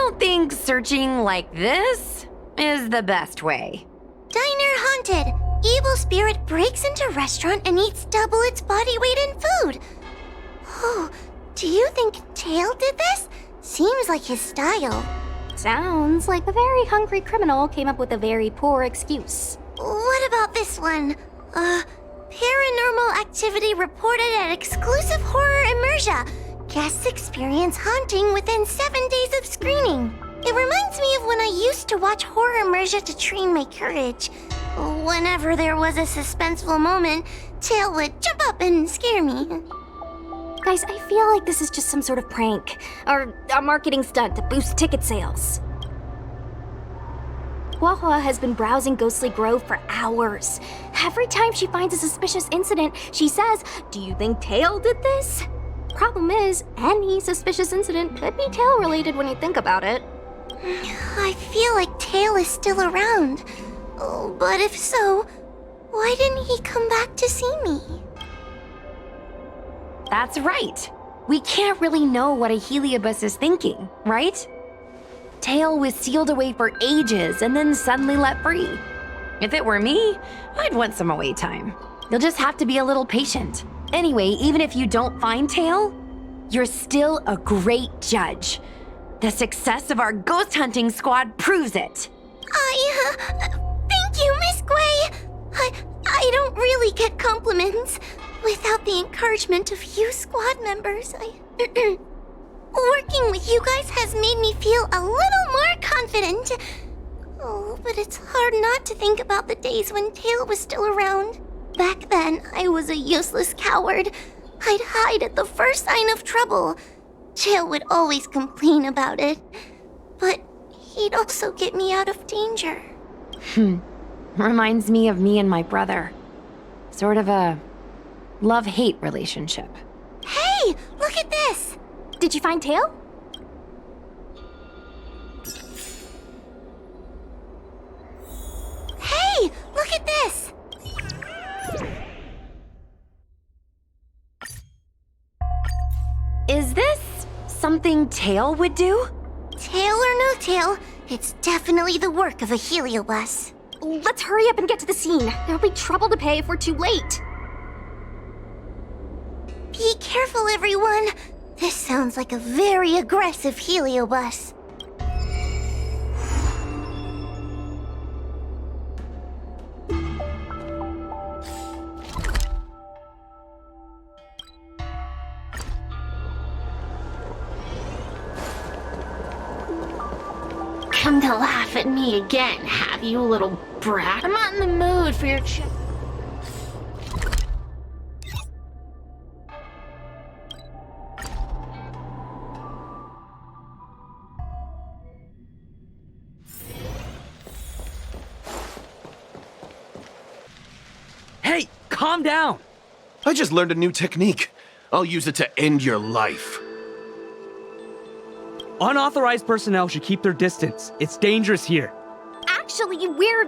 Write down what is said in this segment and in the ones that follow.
don't think searching like this is the best way. Diner haunted. Evil spirit breaks into restaurant and eats double its body weight in food. Oh, do you think Tail did this? Seems like his style. Sounds like a very hungry criminal came up with a very poor excuse. What about this one? Paranormal activity reported at exclusive horror immersia. Guests experience haunting within 7 days of screening. It reminds me of when I used to watch horror immersia to train my courage. Whenever there was a suspenseful moment, Tail would jump up and scare me. Guys, I feel like this is just some sort of prank, or a marketing stunt to boost ticket sales. Huahua has been browsing Ghostly Grove for hours. Every time she finds a suspicious incident, she says, "Do you think Tail did this?" Problem is, any suspicious incident could be Tail-related when you think about it. I feel like Tail is still around. Oh, but if so, why didn't he come back to see me? That's right. We can't really know what a Heliobus is thinking, right? Tail was sealed away for ages and then suddenly let free. If it were me, I'd want some away time. You'll just have to be a little patient. Anyway, even if you don't find Tail, you're still a great judge. The success of our ghost hunting squad proves it. Thank you, Miss Gwei. I don't really get compliments. Without the encouragement of you squad members, working with you guys has made me feel a little more confident. Oh, but it's hard not to think about the days when Tail was still around. Back then, I was a useless coward. I'd hide at the first sign of trouble. Tail would always complain about it. But he'd also get me out of danger. Reminds me of me and my brother. Sort of a love-hate relationship. Hey, look at this! Did you find Tail? Hey, look at this! Is this something Tail would do? Tail or no tail, it's definitely the work of a Heliobus. Let's hurry up and get to the scene. There'll be trouble to pay if we're too late. Be careful, everyone. This sounds like a very aggressive Heliobus. Come to laugh at me again, have you, little brat? I'm not in the mood for your Hey, calm down! I just learned a new technique. I'll use it to end your life. Unauthorized personnel should keep their distance. It's dangerous here. Actually, we're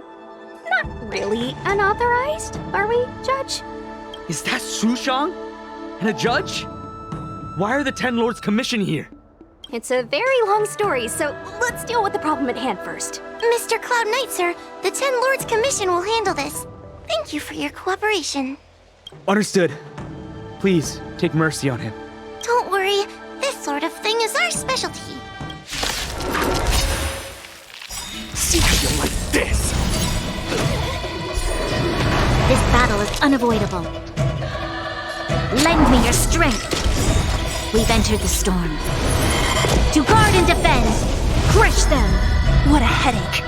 not really unauthorized, are we, Judge? Is that Sushang? And a judge? Why are the Ten Lords Commission here? It's a very long story, so let's deal with the problem at hand first. Mr. Cloud Knight, sir, the Ten Lords Commission will handle this. Thank you for your cooperation. Understood. Please, take mercy on him. Don't worry, this sort of thing is our specialty. See how you like this? This battle is unavoidable. Lend me your strength. We've entered the storm. To guard and defend, crush them. What a headache.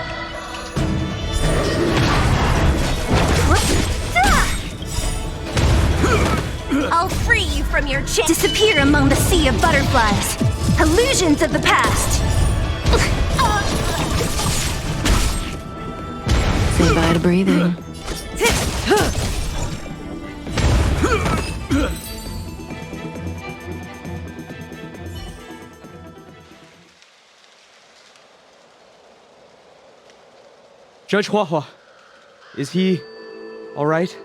I'll free you from your chain. Disappear among the sea of butterflies. Illusions of the past. Say bye to breathing. Judge Huahua, is he all right?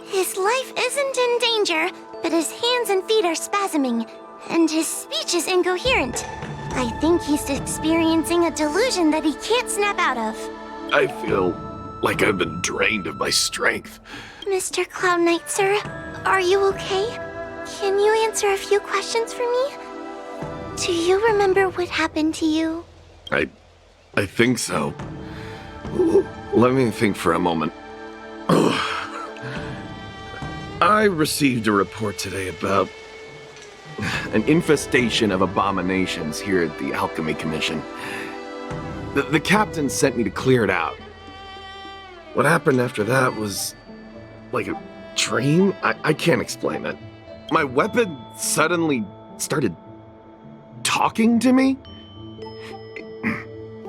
His life isn't in danger, but his hands and feet are spasming, and his speech is incoherent. I think he's experiencing a delusion that he can't snap out of. I feel like I've been drained of my strength. Mr. Cloud Knight, sir, are you okay? Can you answer a few questions for me? Do you remember what happened to you? I think so. Let me think for a moment. I received a report today about an infestation of abominations here at the Alchemy Commission. The captain sent me to clear it out. What happened after that was like a dream? I can't explain it. My weapon suddenly started talking to me.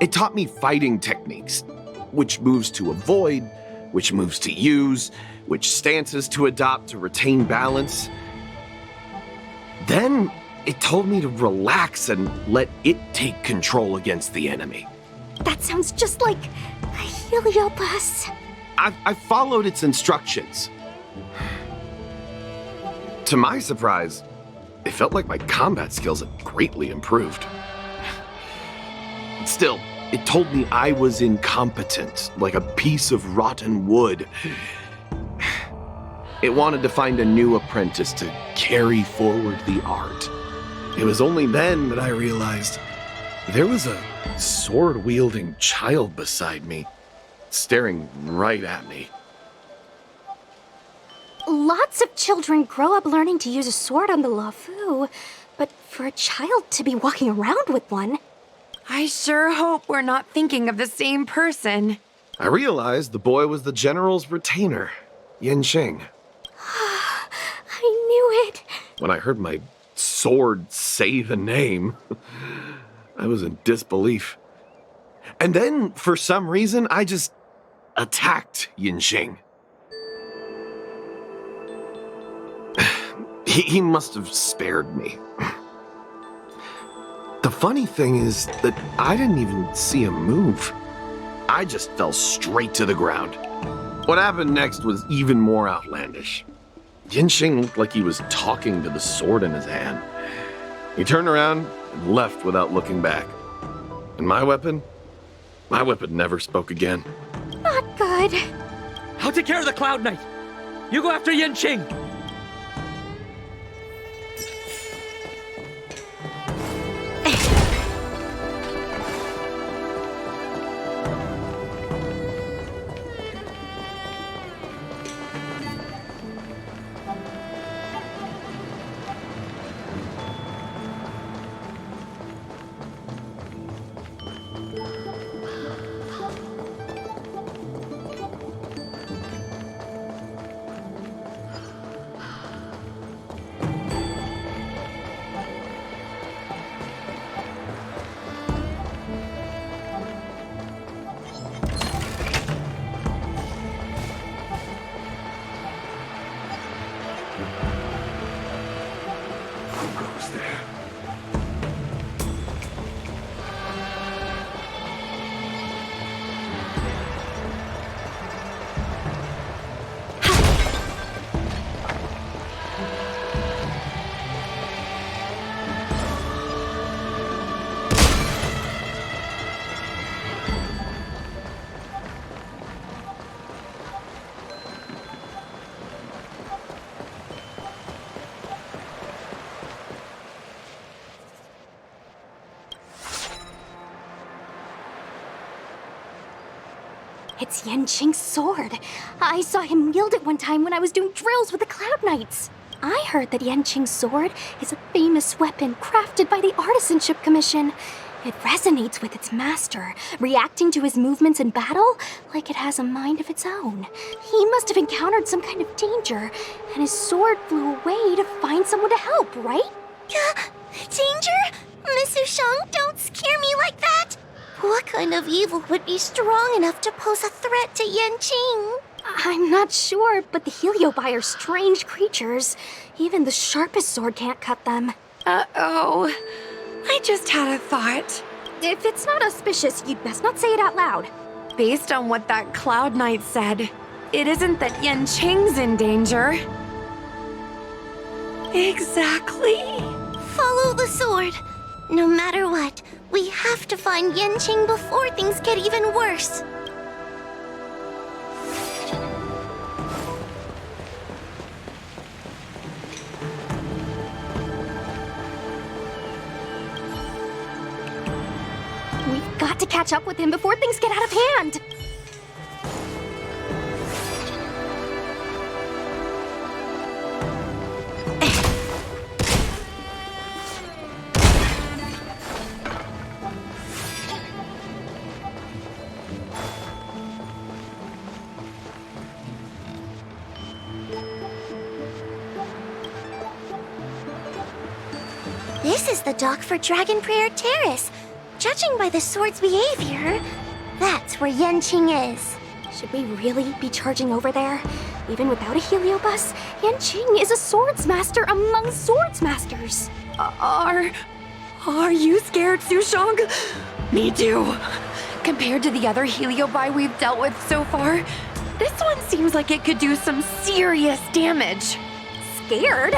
It taught me fighting techniques, which moves to avoid, which moves to use, which stances to adopt to retain balance. Then it told me to relax and let it take control against the enemy. That sounds just like a Heliobus. I followed its instructions. To my surprise, it felt like my combat skills had greatly improved. Still, it told me I was incompetent, like a piece of rotten wood. It wanted to find a new apprentice to carry forward the art. It was only then that I realized there was a sword-wielding child beside me, staring right at me. Lots of children grow up learning to use a sword on the Lafu, but for a child to be walking around with one... I sure hope we're not thinking of the same person. I realized the boy was the general's retainer, Yanqing. I knew it. When I heard my sword say the name, I was in disbelief. And then, for some reason, I just attacked Yanqing. He must have spared me. The funny thing is that I didn't even see him move. I just fell straight to the ground. What happened next was even more outlandish. Yanqing looked like he was talking to the sword in his hand. He turned around and left without looking back. And my weapon never spoke again. Not good. I'll take care of the Cloud Knight. You go after Yanqing. It's Yanqing's sword. I saw him wield it one time when I was doing drills with the Cloud Knights. I heard that Yanqing's sword is a famous weapon crafted by the Artisanship Commission. It resonates with its master, reacting to his movements in battle like it has a mind of its own. He must have encountered some kind of danger, and his sword flew away to find someone to help, right? Danger? Miss Ushang, don't scare me like that! What kind of evil would be strong enough to pose a threat to Yanqing? I'm not sure, but the Heliobi are strange creatures. Even the sharpest sword can't cut them. Uh-oh. I just had a thought. If it's not auspicious, you'd best not say it out loud. Based on what that Cloud Knight said, it isn't that Yanqing's in danger. Exactly. Follow the sword. No matter what, we have to find Yanqing before things get even worse. We've got to catch up with him before things get out of hand. This is the dock for Dragon Prayer Terrace. Judging by the sword's behavior, that's where Yanqing is. Should we really be charging over there? Even without a heliobus, Yanqing is a swordsmaster among swordsmasters. Are you scared, Sushang? Me too. Compared to the other heliobi we've dealt with so far, this one seems like it could do some serious damage. Scared?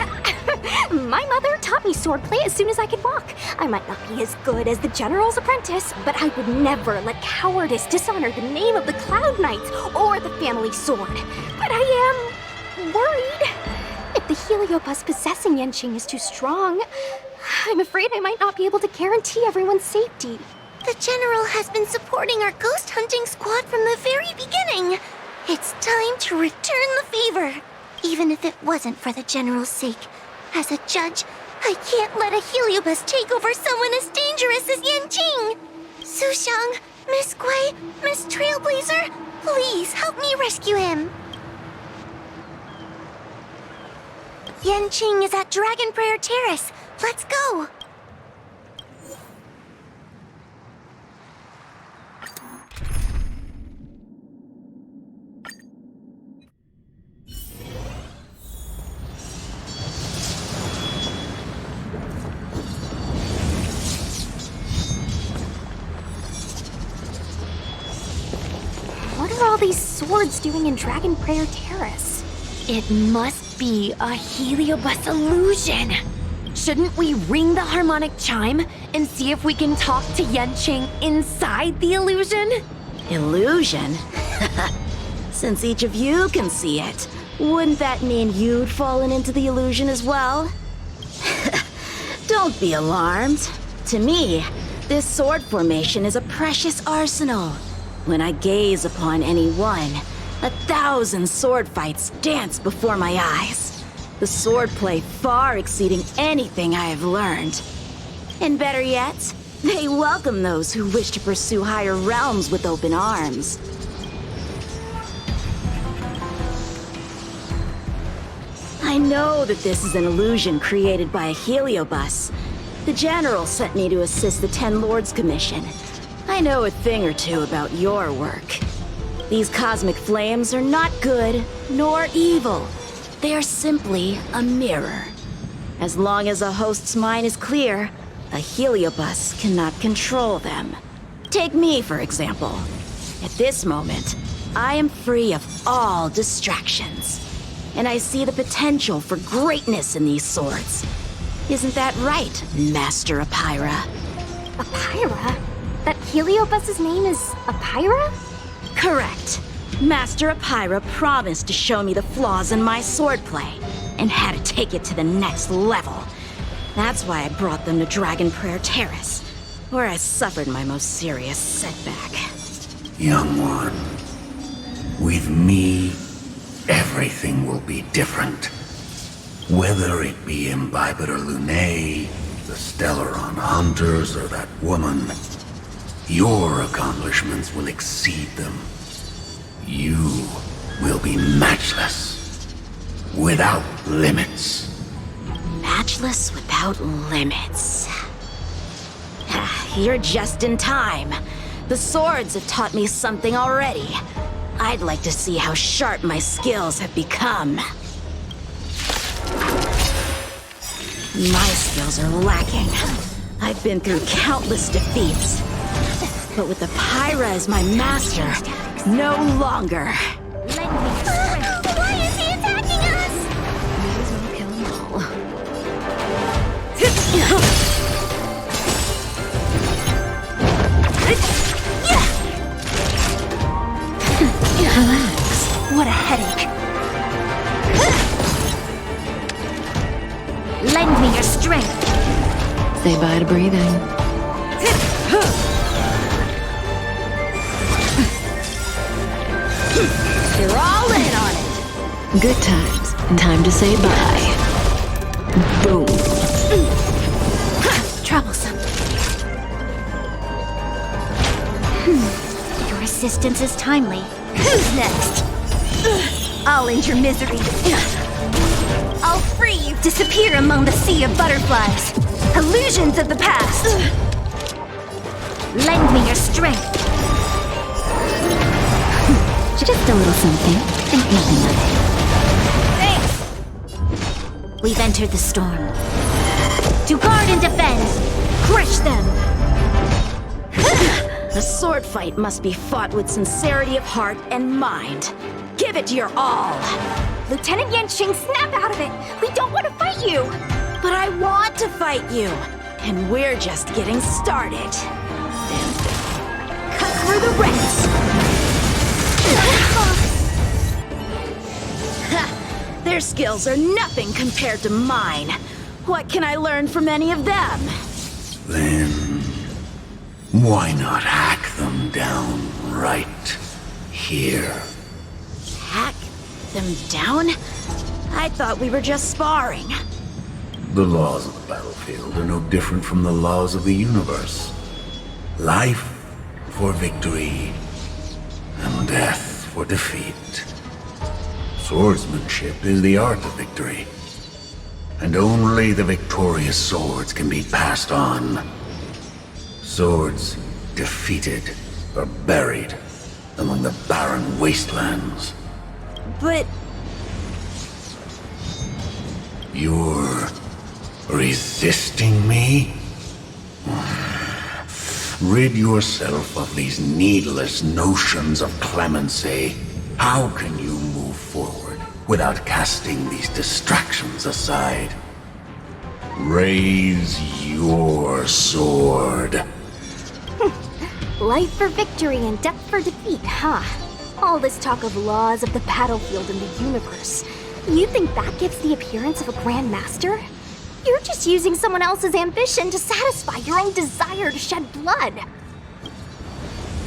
My mother taught me swordplay as soon as I could walk. I might not be as good as the general's apprentice, but I would never let cowardice dishonor the name of the Cloud Knights or the family sword. But I am worried. If the heliobus possessing Yanqing is too strong, I'm afraid I might not be able to guarantee everyone's safety. The General has been supporting our ghost hunting squad from the very beginning. It's time to return the favor, even if it wasn't for the General's sake. As a judge, I can't let a heliobus take over someone as dangerous as Yanqing. Sushang, Miss Gui, Miss Trailblazer, please help me rescue him. Yanqing is at Dragon Prayer Terrace. Let's go. What are all these swords doing in Dragon Prayer Terrace? It must be a heliobus illusion. Shouldn't we ring the harmonic chime and see if we can talk to Yanqing inside the illusion? Illusion? Since each of you can see it, wouldn't that mean you'd fallen into the illusion as well? Don't be alarmed. To me, this sword formation is a precious arsenal. When I gaze upon any one, 1,000 sword fights dance before my eyes. The swordplay far exceeding anything I have learned. And better yet, they welcome those who wish to pursue higher realms with open arms. I know that this is an illusion created by a heliobus. The General sent me to assist the Ten Lords Commission. I know a thing or two about your work. These cosmic flames are not good nor evil. They are simply a mirror. As long as a host's mind is clear, a heliobus cannot control them. Take me, for example. At this moment, I am free of all distractions. And I see the potential for greatness in these swords. Isn't that right, Master Apira? Apira? That heliobus's name is Apira? Correct. Master Apira promised to show me the flaws in my swordplay, and had to take it to the next level. That's why I brought them to Dragon Prayer Terrace, where I suffered my most serious setback. Young one, with me, everything will be different. Whether it be Imbibitor Lunae, the Stellaron Hunters, or that woman, your accomplishments will exceed them. You will be matchless, without limits. Matchless without limits. You're just in time. The swords have taught me something already. I'd like to see how sharp my skills have become. My skills are lacking. I've been through countless defeats. But with Apira as my master, no longer. Why is he attacking us? Might as well kill them all. say bye to breathing. You're all in on it. Good times. Time to say bye. Boom. Troublesome. Your assistance is timely. Who's next? I'll end your misery. I'll free you. Disappear among the sea of butterflies. Illusions of the past. Lend me your strength. Just a little something, and nothing of Thanks. it. We've entered the storm. To guard and defend! Crush them! A sword fight must be fought with sincerity of heart and mind. Give it your all. Lieutenant Yanqing, snap out of it! We don't want to fight you! But I want to fight you. And we're just getting started. Cut through the ranks. Their skills are nothing compared to mine. What can I learn from any of them? Then, why not hack them down right here? Hack them down? I thought we were just sparring. The laws of the battlefield are no different from the laws of the universe. Life for victory, and death for defeat. Swordsmanship is the art of victory, and only the victorious swords can be passed on. Swords defeated are buried among the barren wastelands. But You're resisting me? Rid yourself of these needless notions of clemency. How can you move forward without casting these distractions aside? Raise your sword. Life for victory and death for defeat, huh? All this talk of laws of the battlefield and the universe. You think that gives the appearance of a Grand Master? You're just using someone else's ambition to satisfy your own desire to shed blood.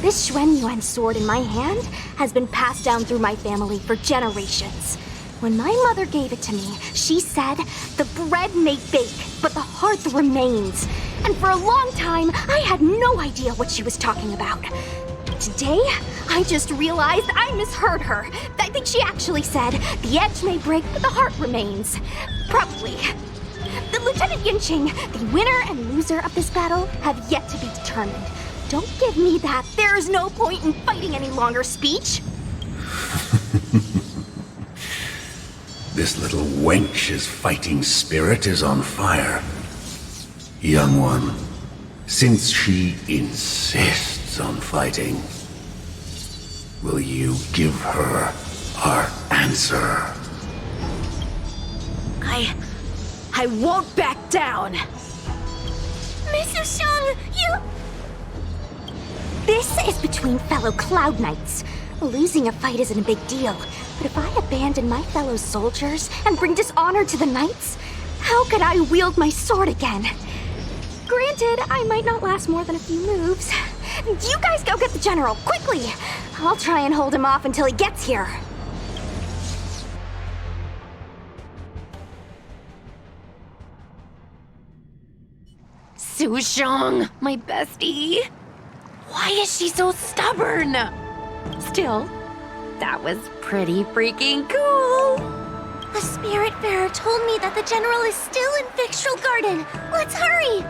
This Xuan Yuan sword in my hand has been passed down through my family for generations. When my mother gave it to me, she said, "The bread may bake, but the heart remains." And for a long time, I had no idea what she was talking about. Today, I just realized I misheard her. I think she actually said, "The edge may break, but the heart remains." Probably. The Lieutenant Yanqing, the winner and loser of this battle, have yet to be determined. Don't give me that "there is no point in fighting any longer" speech. This little wench's fighting spirit is on fire. Young one, since she insists on fighting, will you give her our answer? I won't back down. Miss Shang, you... This is between fellow Cloud Knights. Losing a fight isn't a big deal, but if I abandon my fellow soldiers and bring dishonor to the Knights, how could I wield my sword again? Granted, I might not last more than a few moves. You guys go get the General, quickly! I'll try and hold him off until he gets here. Sushang, my bestie. Why is she so stubborn? Still, that was pretty freaking cool. A Spiritfarer told me that the General is still in Victral Garden. Let's hurry!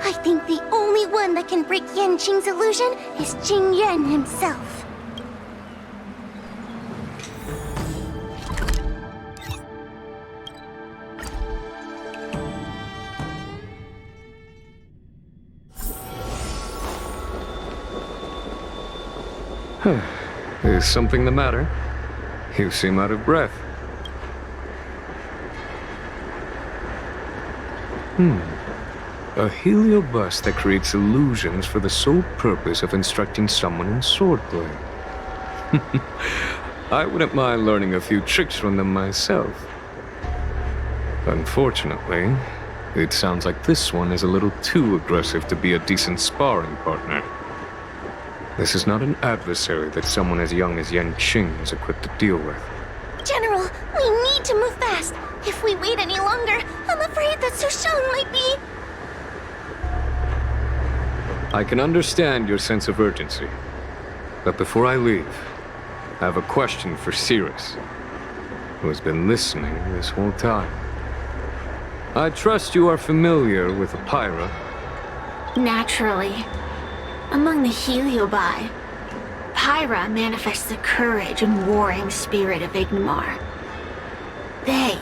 I think the only one that can break Yanqing's illusion is Jing Yuan himself. Is something the matter? You seem out of breath. A heliobus that creates illusions for the sole purpose of instructing someone in swordplay. I wouldn't mind learning a few tricks from them myself. Unfortunately, It sounds like this one is a little too aggressive to be a decent sparring partner. This is not an adversary that someone as young as Yan Qing is equipped to deal with. General, we need to move fast. If we wait any longer, I'm afraid that Sushang might be... I can understand your sense of urgency. But before I leave, I have a question for Cirrus, who has been listening this whole time. I trust you are familiar with Pyra. Naturally. Among the Heliobi, Pyra manifests the courage and warring spirit of Ignomar. They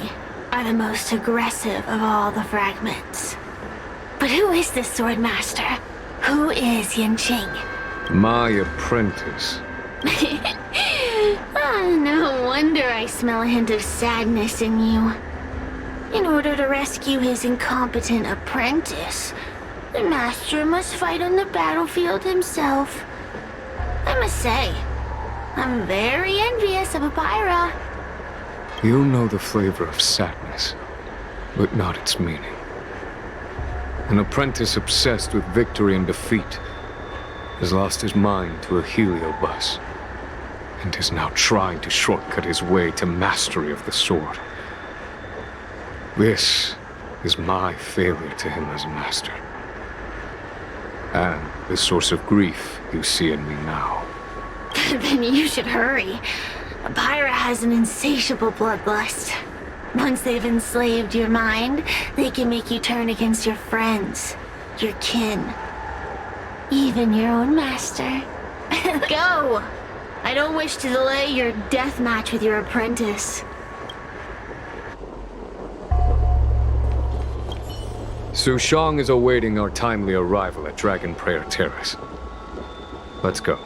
are the most aggressive of all the fragments. But who is this sword master? Who is Yan Qing? My apprentice. No wonder I smell a hint of sadness in you. In order to rescue his incompetent apprentice, the master must fight on the battlefield himself. I must say, I'm very envious of Pyra. You know the flavor of sadness, but not its meaning. An apprentice obsessed with victory and defeat has lost his mind to a heliobus, and is now trying to shortcut his way to mastery of the sword. This is my failure to him as a master. And the source of grief you see in me now. Then you should hurry. Pyra has an insatiable bloodlust. Once they've enslaved your mind, they can make you turn against your friends, your kin, even your own master. Go! I don't wish to delay your death match with your apprentice. Sushang is awaiting our timely arrival at Dragon Prayer Terrace. Let's go.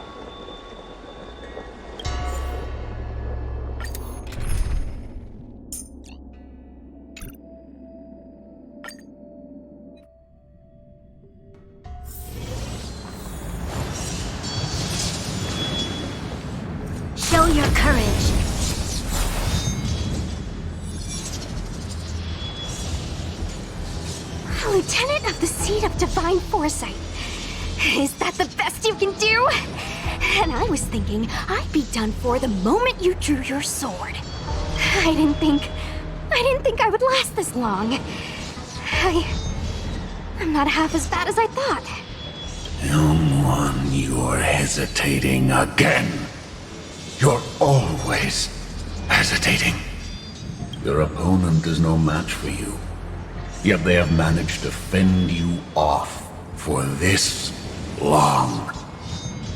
Show your courage. Lieutenant of the Seat of Divine Foresight. Is that the best you can do? And I was thinking I'd be done for the moment you drew your sword. I didn't think I would last this long. I'm not half as bad as I thought. Young one, you're hesitating again. You're always hesitating. Your opponent is no match for you. Yet they have managed to fend you off for this long.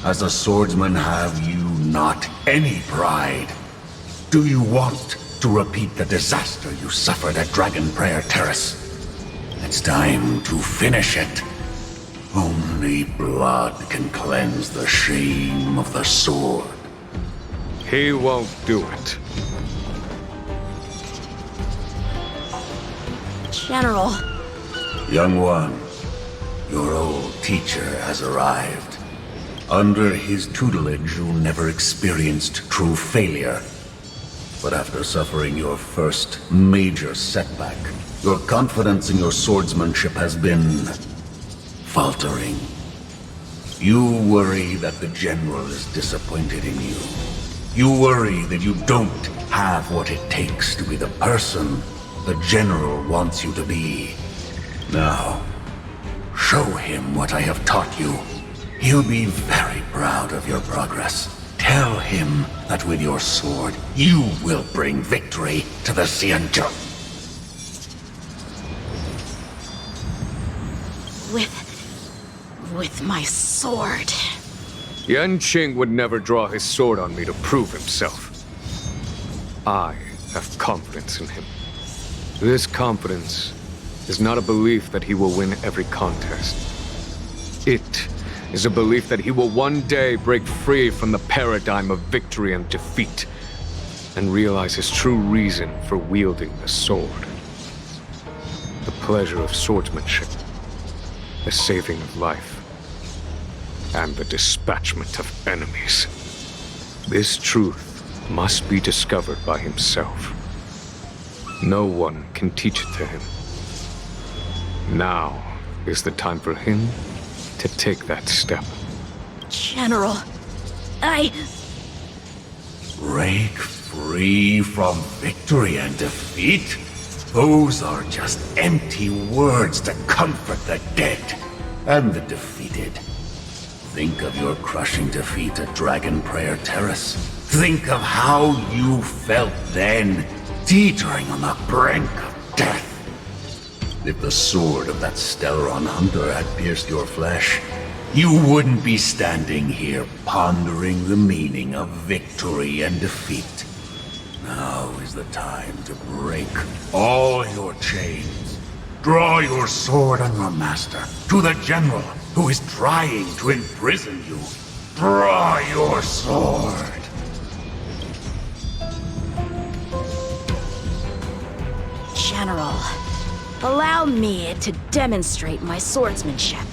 As a swordsman, have you not any pride? Do you want to repeat the disaster you suffered at Dragon Prayer Terrace? It's time to finish it. Only blood can cleanse the shame of the sword. He won't do it. General. Young one, your old teacher has arrived. Under his tutelage, you never experienced true failure. But after suffering your first major setback, your confidence in your swordsmanship has been faltering. You worry that the general is disappointed in you. You worry that you don't have what it takes to be the person the general wants you to be. Now, show him what I have taught you. He'll be very proud of your progress. Tell him that with your sword, you will bring victory to the Xianzhou. With my sword. Yan Qing would never draw his sword on me to prove himself. I have confidence in him. This confidence is not a belief that he will win every contest. It is a belief that he will one day break free from the paradigm of victory and defeat, and realize his true reason for wielding the sword. The pleasure of swordsmanship, the saving of life, and the dispatchment of enemies. This truth must be discovered by himself. No one can teach it to him. Now is the time for him to take that step. General, Break free from victory and defeat? Those are just empty words to comfort the dead and the defeated. Think of your crushing defeat at Dragon Prayer Terrace. Think of how you felt then, teetering on the brink of death. If the sword of that Stellaron hunter had pierced your flesh, you wouldn't be standing here pondering the meaning of victory and defeat. Now is the time to break all your chains. Draw your sword on your master, to the general who is trying to imprison you. Draw your sword. General, allow me to demonstrate my swordsmanship.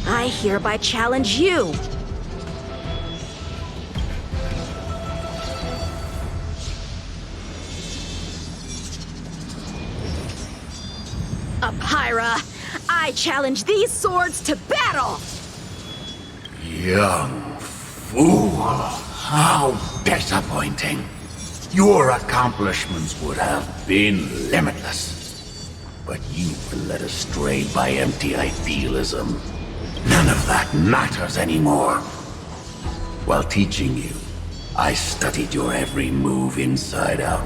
I hereby challenge you. Apyra, I challenge these swords to battle! Young fool, how disappointing. Your accomplishments would have been limitless. But you've been led astray by empty idealism. None of that matters anymore. While teaching you, I studied your every move inside out.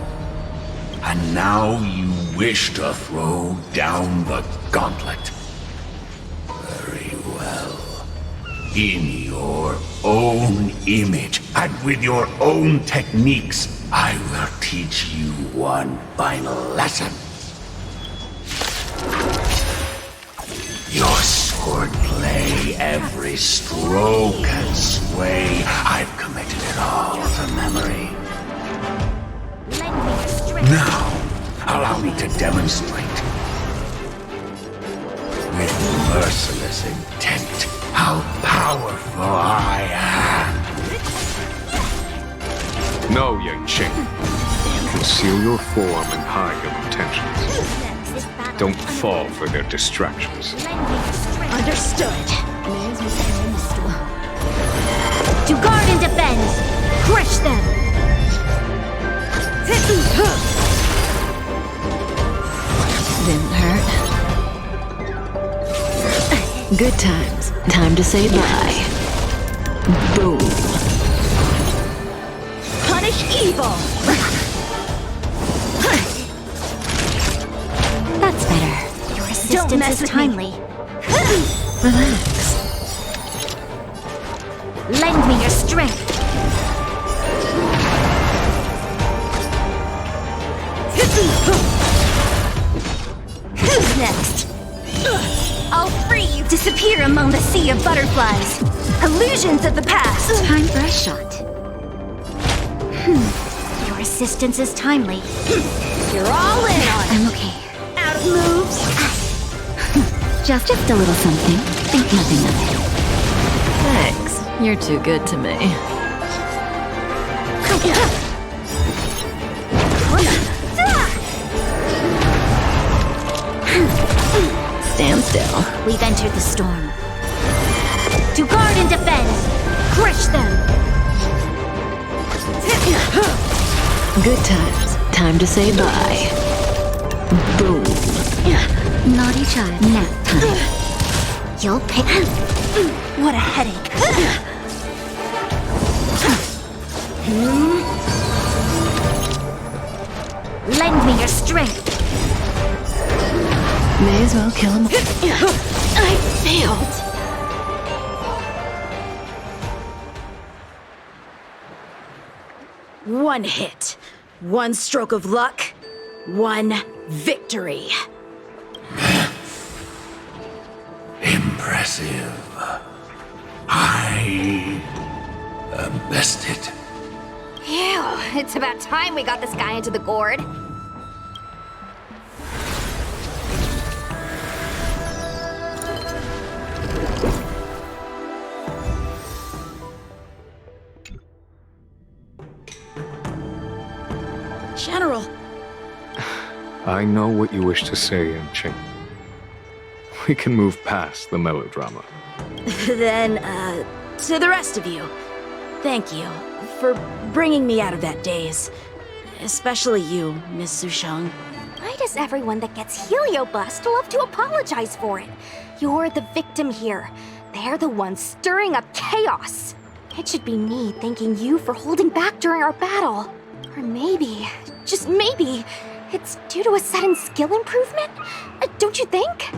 And now you wish to throw down the gauntlet. Very well. In your own image, and with your own techniques, I will teach you one final lesson. Your swordplay, every stroke and sway, I've committed it all to memory. Now, allow me to demonstrate. With merciless intent, how powerful I am. No, Yanqing. Conceal your form and hide your intentions. Don't fall for their distractions. Understood. To guard and defend! Crush them! Didn't hurt. Good times. Time to say bye. Boom. Punish evil! That's better. Your assistance is timely. Relax. Lend me your strength. Who's next? I'll free you. Disappear among the sea of butterflies. Illusions of the past. Time for a shot. Your assistance is timely. You're all in on it. I'm okay. Out of moves. Just a little something. Think nothing of it. Thanks. You're too good to me. Stand still. We've entered the storm. To guard and defend! Crush them! Good times. Time to say bye. Boom. Naughty child. Nap time. You'll pick. What a headache. Lend me your strength. May as well kill him. I failed. One hit, one stroke of luck, one victory. Impressive. I am bested. Ew, it's about time we got this guy into the gourd. General, I know what you wish to say, Yanqing. we can move past the melodrama. Then, to the rest of you, thank you for bringing me out of that daze. Especially you, Miss Sushang. Why does everyone that gets heliobust love to apologize for it? You're the victim here. They're the ones stirring up chaos. It should be me thanking you for holding back during our battle. Or maybe, just maybe, it's due to a sudden skill improvement? Don't you think?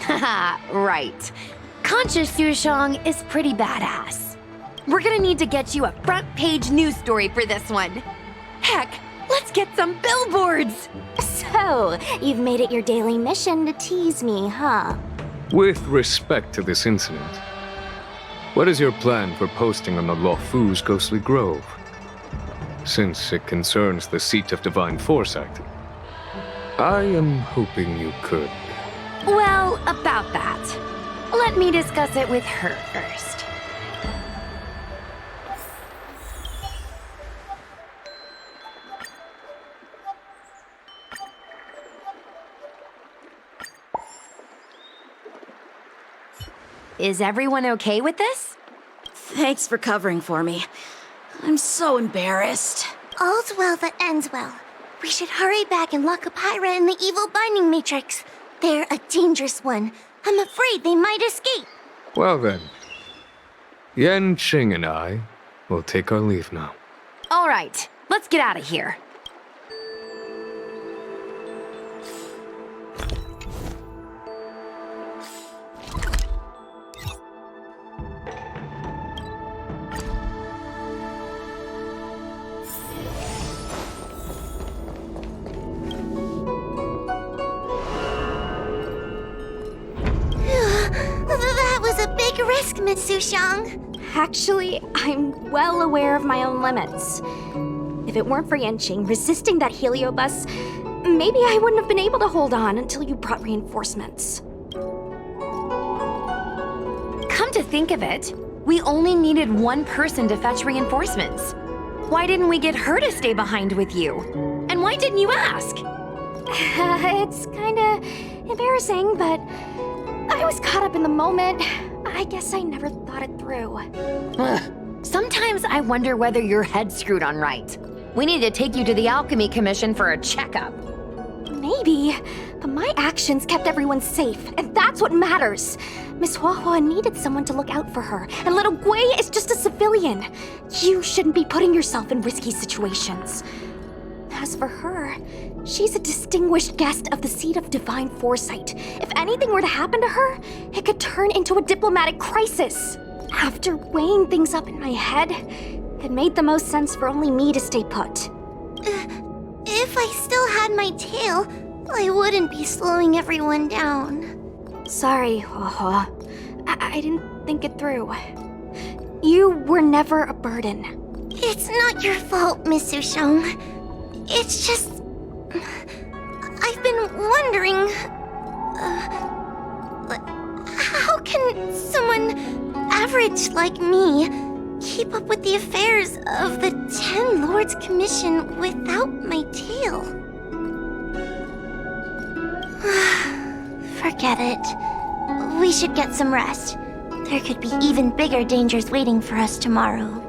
Haha, right. Conscious Sushang is pretty badass. We're gonna need to get you a front-page news story for this one. Heck, let's get some billboards! So, you've made it your daily mission to tease me, huh? With respect to this incident, what is your plan for posting on the Luofu's Ghostly Grove? Since it concerns the seat of divine foresight, I am hoping you could. Well, about that. Let me discuss it with her first. Is everyone okay with this? Thanks for covering for me. I'm so embarrassed. All's well that ends well. We should hurry back and lock up Pyra in the evil binding matrix. They're a dangerous one. I'm afraid they might escape. Well then, Yan Qing and I will take our leave now. All right, let's get out of here. That was a big risk, Miss Sushang. Actually, I'm well aware of my own limits. If it weren't for Yanqing resisting that heliobus, maybe I wouldn't have been able to hold on until you brought reinforcements. Come to think of it, we only needed one person to fetch reinforcements. Why didn't we get her to stay behind with you? And why didn't you ask? It's kinda embarrassing, but I was caught up in the moment. I guess I never thought it through. Ugh. Sometimes I wonder whether your head's screwed on right. We need to take you to the Alchemy Commission for a checkup. Maybe, but my actions kept everyone safe, and that's what matters. Miss Huahua needed someone to look out for her, and little Gui is just a civilian. You shouldn't be putting yourself in risky situations. As for her, she's a distinguished guest of the Seat of Divine Foresight. If anything were to happen to her, it could turn into a diplomatic crisis. After weighing things up in my head, it made the most sense for only me to stay put. If I still had my tail, I wouldn't be slowing everyone down. Sorry, Huahua. I didn't think it through. You were never a burden. It's not your fault, Miss Sushang. It's just... I've been wondering... how can someone average like me keep up with the affairs of the 10 Lords Commission without my tail? Forget it. We should get some rest. There could be even bigger dangers waiting for us tomorrow.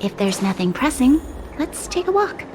If there's nothing pressing, let's take a walk.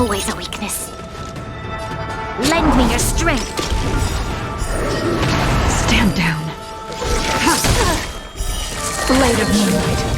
always a weakness. Lend me your strength. Stand down. Blade of Moonlight.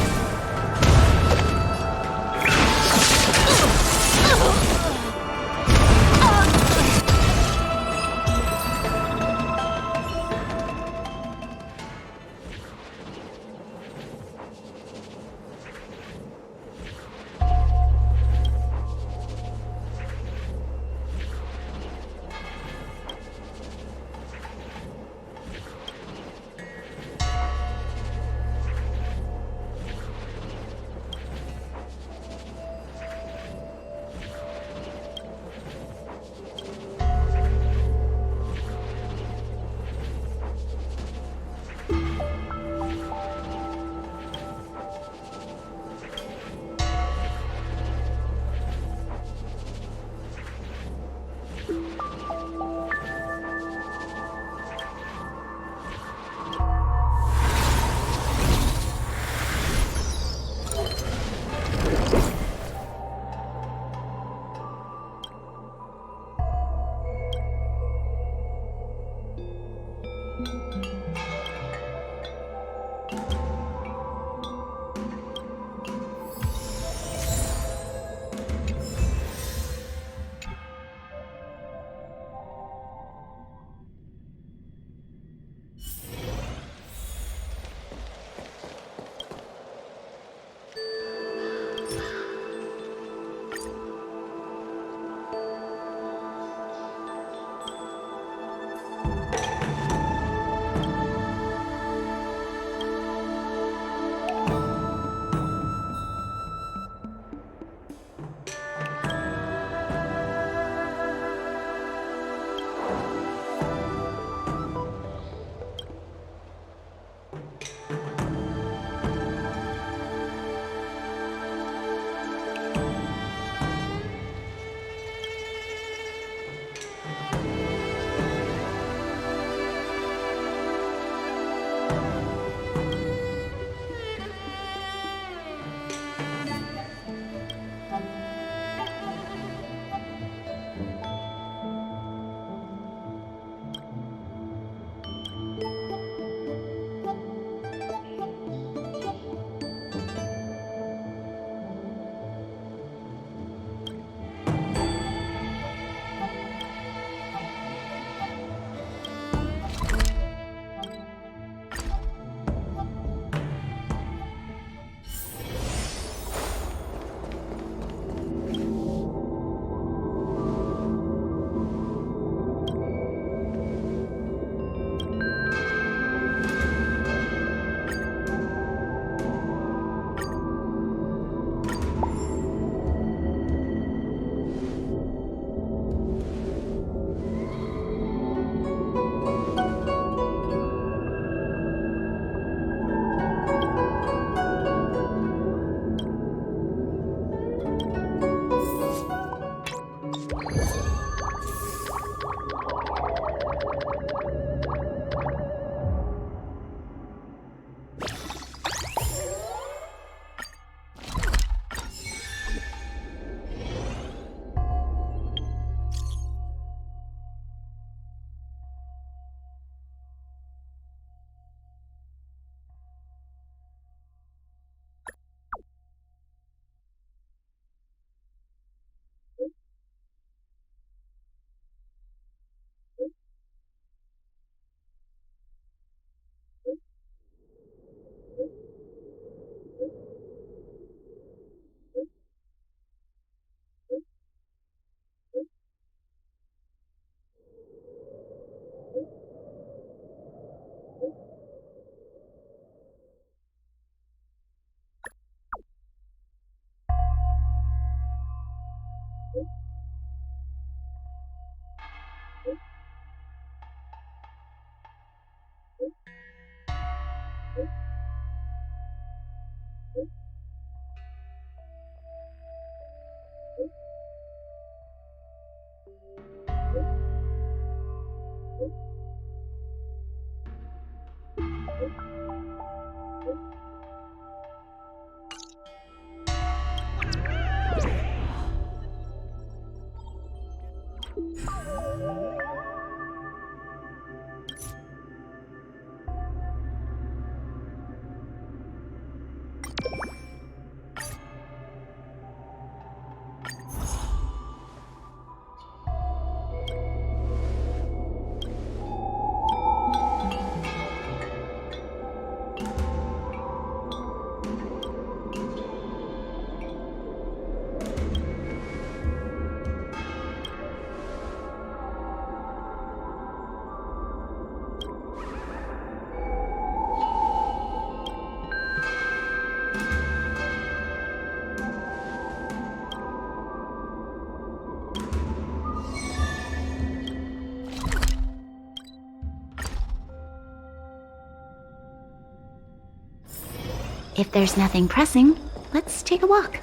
If there's nothing pressing, let's take a walk.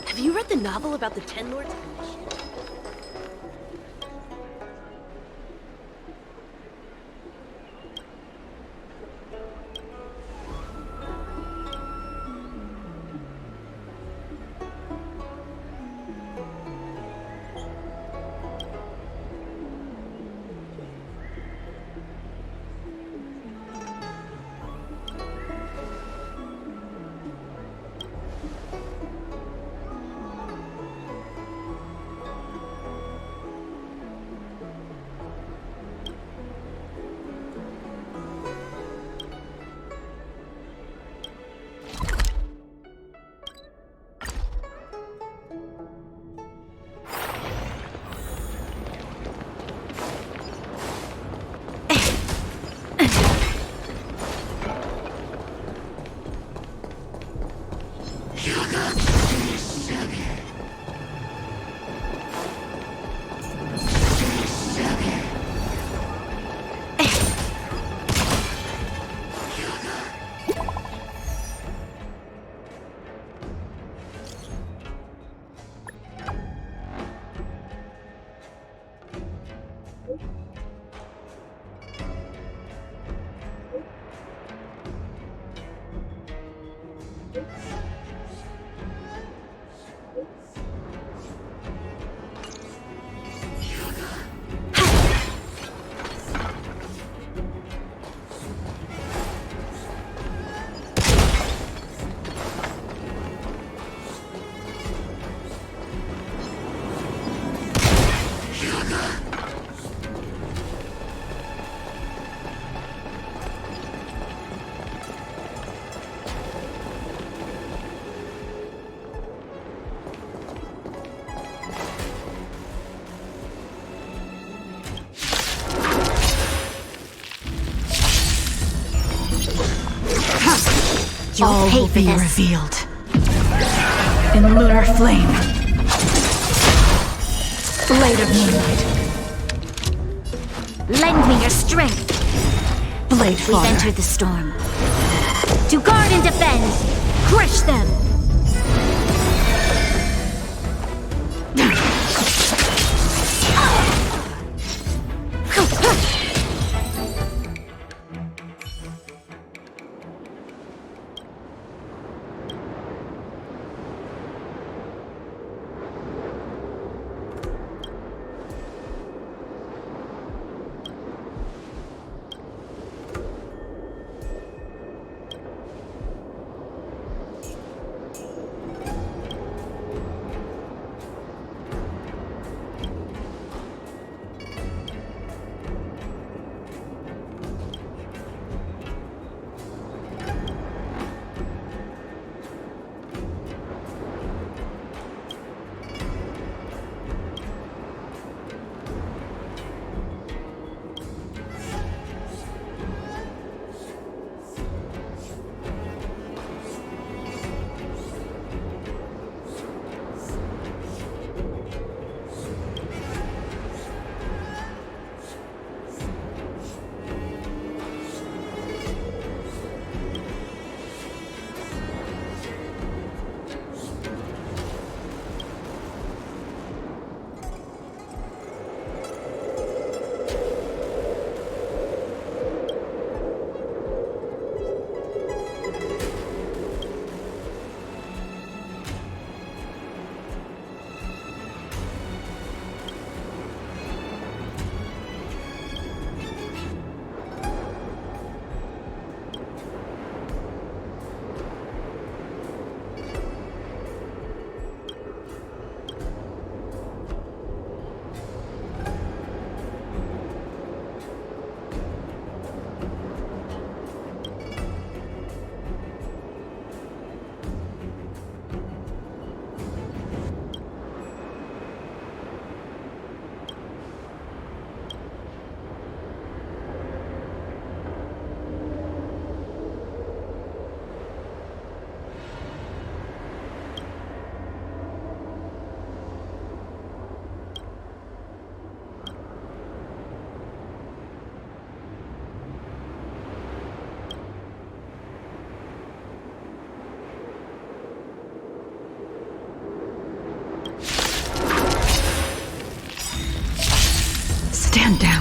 Have you read the novel about the Ten Lords? You'll pay for this. Revealed in lunar flame. Blade of moonlight. Lend me your strength. Blade We've fodder. entered the storm. To guard and defend. Crush them.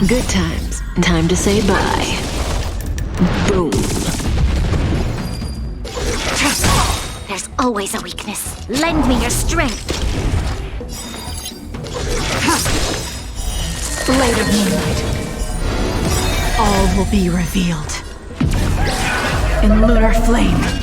Good times. Time to say bye. Boom. There's always a weakness. Lend me your strength. Blade of Moonlight. All will be revealed. In lunar flame.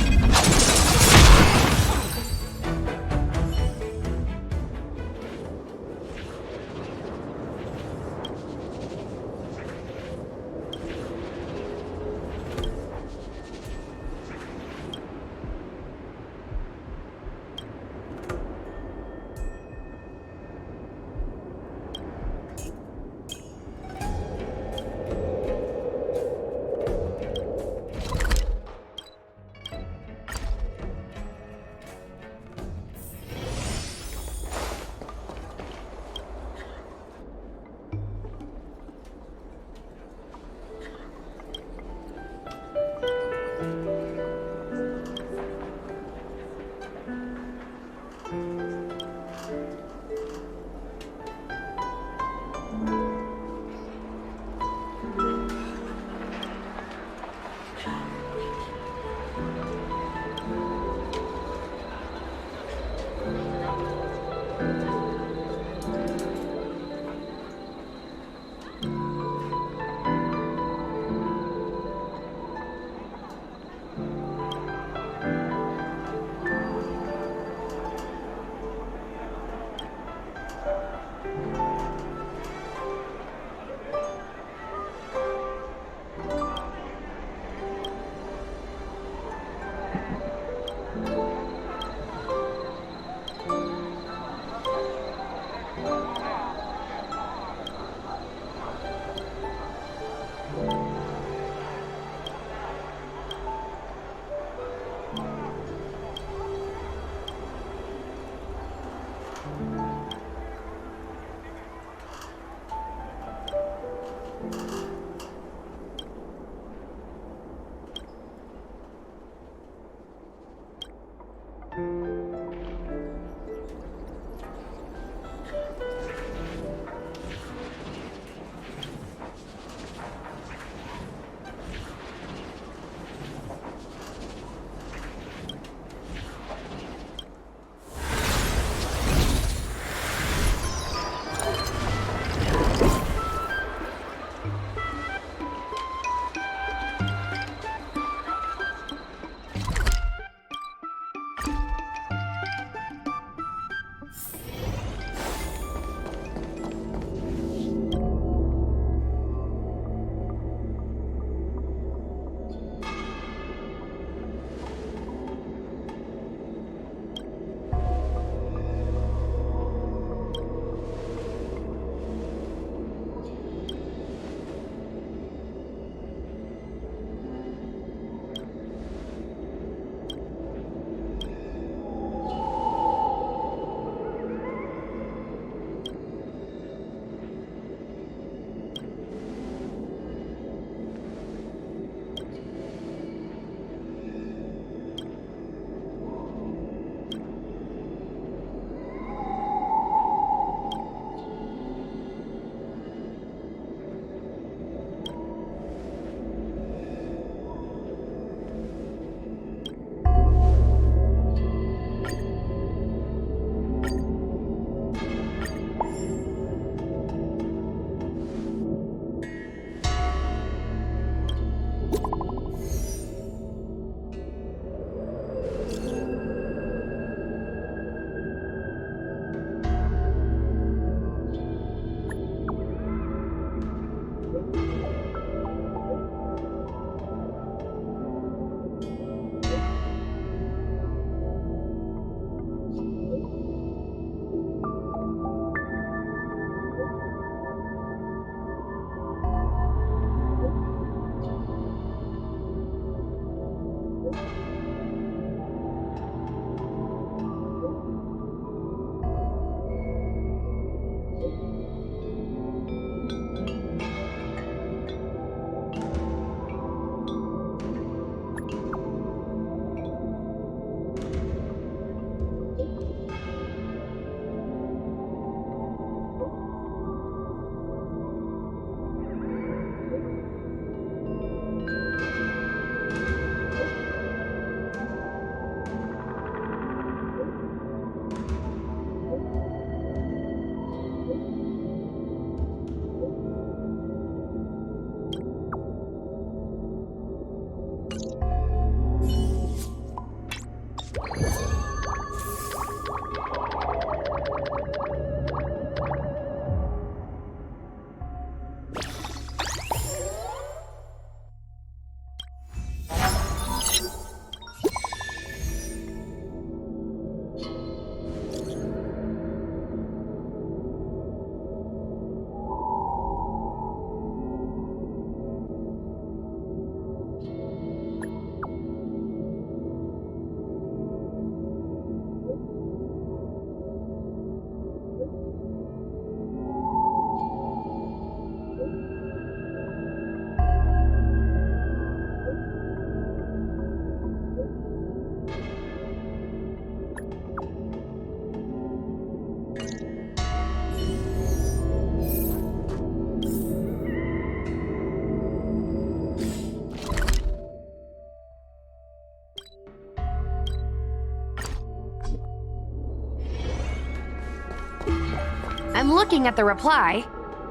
I'm looking at the reply.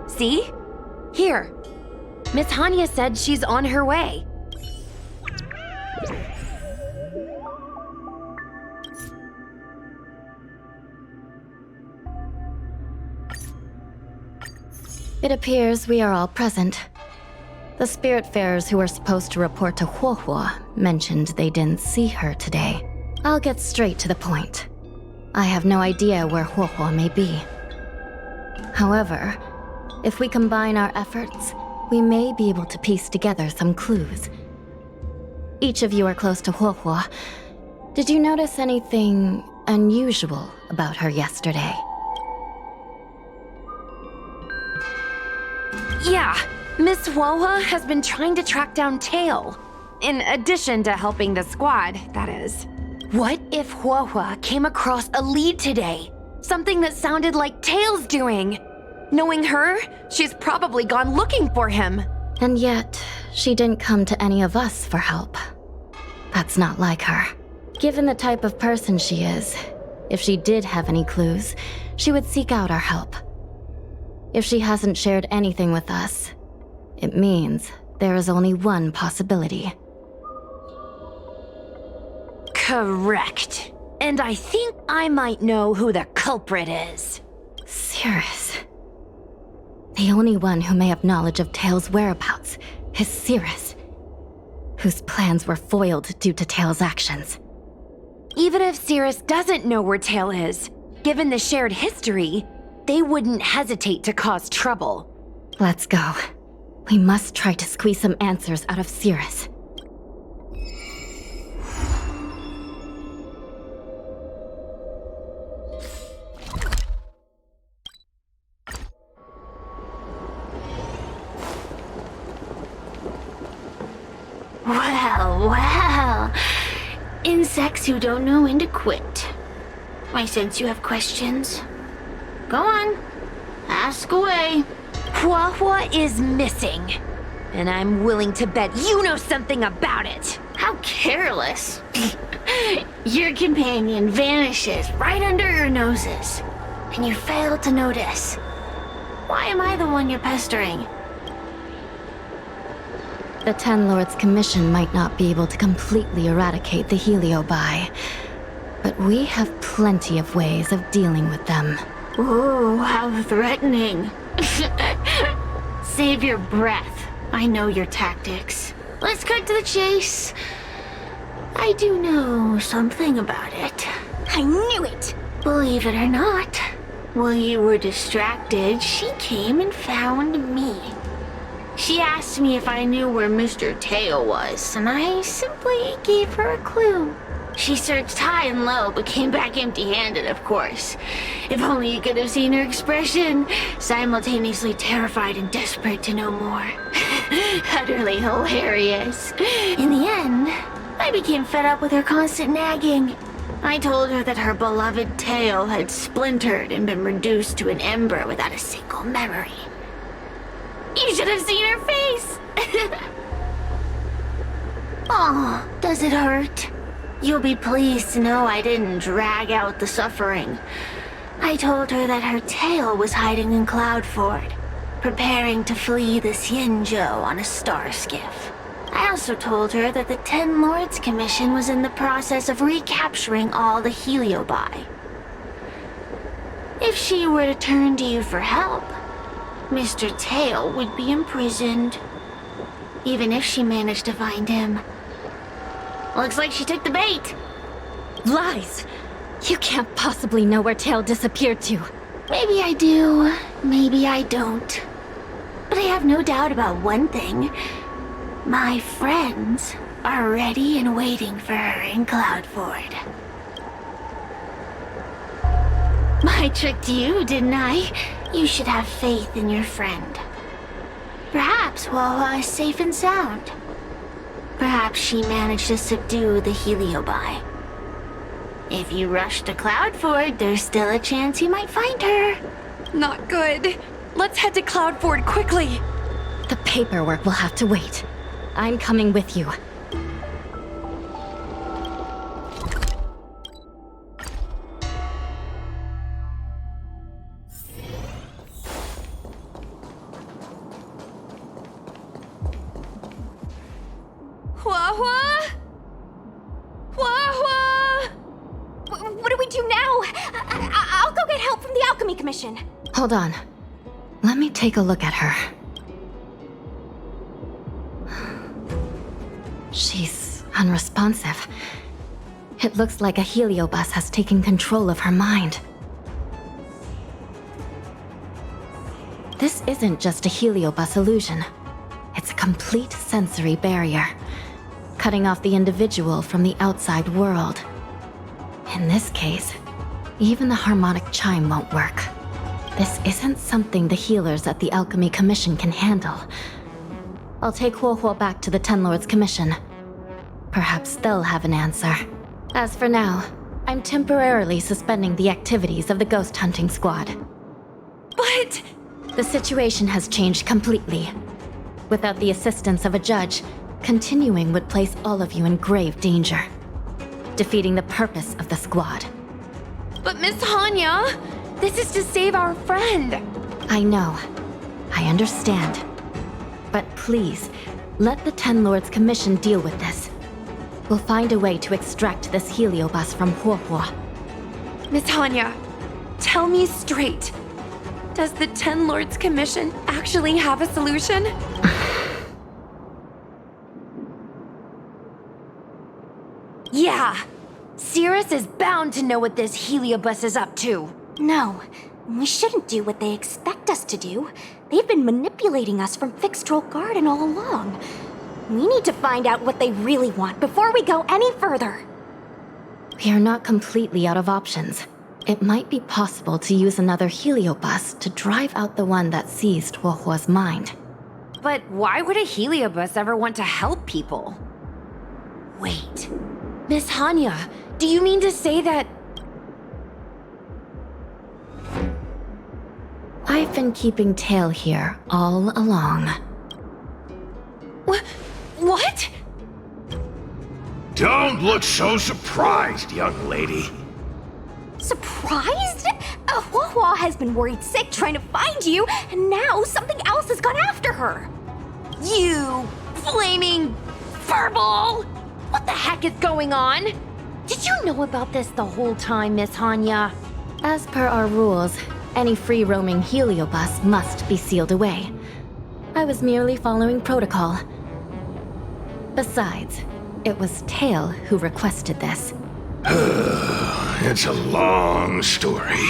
See? Here. Miss Hanya said she's on her way. It appears we are all present. The Spiritfarers who were supposed to report to Huohuo mentioned they didn't see her today. I'll get straight to the point. I have no idea where Huohuo may be. However, if we combine our efforts, we may be able to piece together some clues. Each of you are close to Huohuo. Did you notice anything unusual about her yesterday? Yeah, Miss Huohua has been trying to track down Tail. In addition to helping the squad, that is. What if Huohua came across a lead today? Something that sounded like Tail's doing. Knowing her, she's probably gone looking for him. And yet, she didn't come to any of us for help. That's not like her. Given the type of person she is, if she did have any clues, she would seek out our help. If she hasn't shared anything with us, it means there is only one possibility. Correct. And I think I might know who the culprit is. Cirrus. The only one who may have knowledge of Tail's whereabouts is Cirrus, whose plans were foiled due to Tail's actions. Even if Cirrus doesn't know where Tail is, given the shared history, they wouldn't hesitate to cause trouble. Let's go. We must try to squeeze some answers out of Cirrus. Well. Insects who don't know when to quit. I sense you have questions. Go on. Ask away. Huohuo is missing. And I'm willing to bet you know something about it. How careless. Your companion vanishes right under your noses. And you fail to notice. Why am I the one you're pestering? The Ten Lords Commission might not be able to completely eradicate the Heliobi, but we have plenty of ways of dealing with them. Ooh, how threatening. Save your breath. I know your tactics. Let's cut to the chase. I do know something about it. I knew it! Believe it or not, while you were distracted, she came and found me. She asked me if I knew where Mr. Tail was, and I simply gave her a clue. She searched high and low, but came back empty-handed, of course. If only you could have seen her expression, simultaneously terrified and desperate to know more. Utterly hilarious. In the end, I became fed up with her constant nagging. I told her that her beloved Tail had splintered and been reduced to an ember without a single memory. You should have seen her face! Oh, does it hurt? You'll be pleased to know I didn't drag out the suffering. I told her that her tail was hiding in Cloudford, preparing to flee the Xianzhou on a star skiff. I also told her that the Ten Lords Commission was in the process of recapturing all the Heliobi. If she were to turn to you for help, Mr. Tail would be imprisoned, even if she managed to find him. Looks like she took the bait. Lies! You can't possibly know where Tail disappeared to. Maybe I do, maybe I don't. But I have no doubt about one thing. My friends are ready and waiting for her in Cloudford. I tricked you, didn't I? You should have faith in your friend. Perhaps Wawa is safe and sound. Perhaps she managed to subdue the Heliobi. If you rush to Cloudford, there's still a chance you might find her. Not good. Let's head to Cloudford quickly. The paperwork will have to wait. I'm coming with you. Hua-Hua? Hua-Hua? What do we do now? I'll go get help from the Alchemy Commission. Hold on. Let me take a look at her. She's unresponsive. It looks like a heliobus has taken control of her mind. This isn't just a heliobus illusion. It's a complete sensory barrier, cutting off the individual from the outside world. In this case, even the harmonic chime won't work. This isn't something the healers at the Alchemy Commission can handle. I'll take Huohuo back to the Ten Lords Commission. Perhaps they'll have an answer. As for now, I'm temporarily suspending the activities of the ghost hunting squad. But... The situation has changed completely. Without the assistance of a judge, continuing would place all of you in grave danger, defeating the purpose of the squad. But Miss Hanya, this is to save our friend. I know. I understand. But please, let the Ten Lords Commission deal with this. We'll find a way to extract this heliobus from Huohuo. Miss Hanya, tell me straight. Does the Ten Lords Commission actually have a solution? Yeah. Cirrus is bound to know what this heliobus is up to. No, we shouldn't do what they expect us to do. They've been manipulating us from Fixed Troll Garden all along. We need to find out what they really want before we go any further. We are not completely out of options. It might be possible to use another heliobus to drive out the one that seized Huohuo's mind. But why would a heliobus ever want to help people? Wait. Miss Hanya, do you mean to say that... I've been keeping tail here all along. What? Don't look so surprised, young lady. Surprised? Huohuo has been worried sick trying to find you, and now something else has gone after her. You flaming furball! What the heck is going on? Did you know about this the whole time, Miss Hanya? As per our rules, any free-roaming heliobus must be sealed away. I was merely following protocol. Besides, it was Tail who requested this. It's a long story.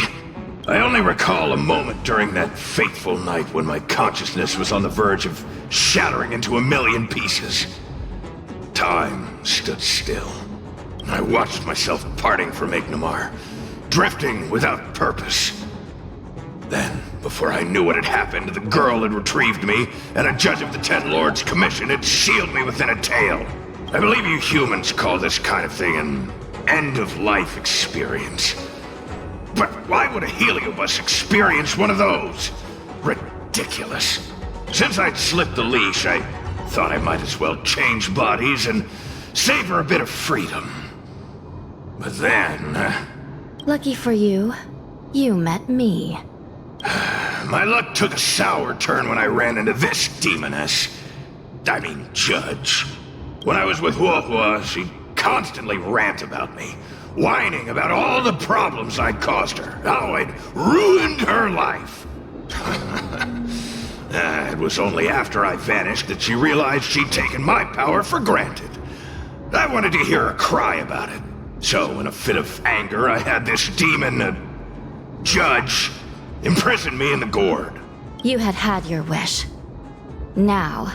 I only recall a moment during that fateful night when my consciousness was on the verge of shattering into a million pieces. Time stood still. I watched myself parting from Ignamar, drifting without purpose. Then, before I knew what had happened, the girl had retrieved me, and a judge of the Ten Lords Commission had sealed me within a tale. I believe you humans call this kind of thing an end-of-life experience. But why would a heliobus experience one of those? Ridiculous. Since I'd slipped the leash, I thought I might as well change bodies and savor a bit of freedom. But then... Lucky for you, you met me. My luck took a sour turn when I ran into this demoness. I mean, judge. When I was with Huohuo, she constantly rant about me, whining about all the problems I'd caused her, how I'd ruined her life. It was only after I vanished that she realized she'd taken my power for granted. I wanted to hear her cry about it. So, in a fit of anger, I had this demon, judge, imprison me in the gourd. You had had your wish. Now,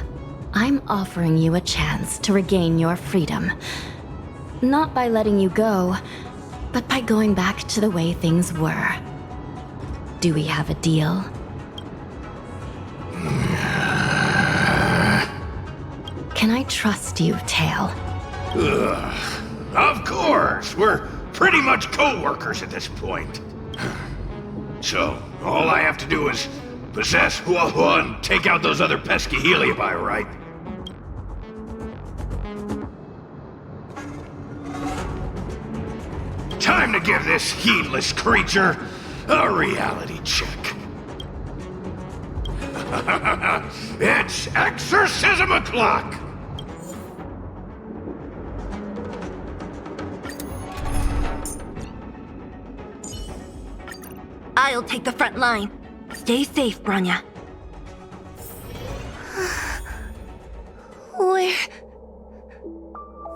I'm offering you a chance to regain your freedom. Not by letting you go, but by going back to the way things were. Do we have a deal? Can I trust you, Tail? Of course! We're pretty much co-workers at this point. So, all I have to do is possess Huohuo and take out those other pesky heliobi, right? Time to give this heedless creature a reality check. It's exorcism o'clock! I'll take the front line. Stay safe, Branya.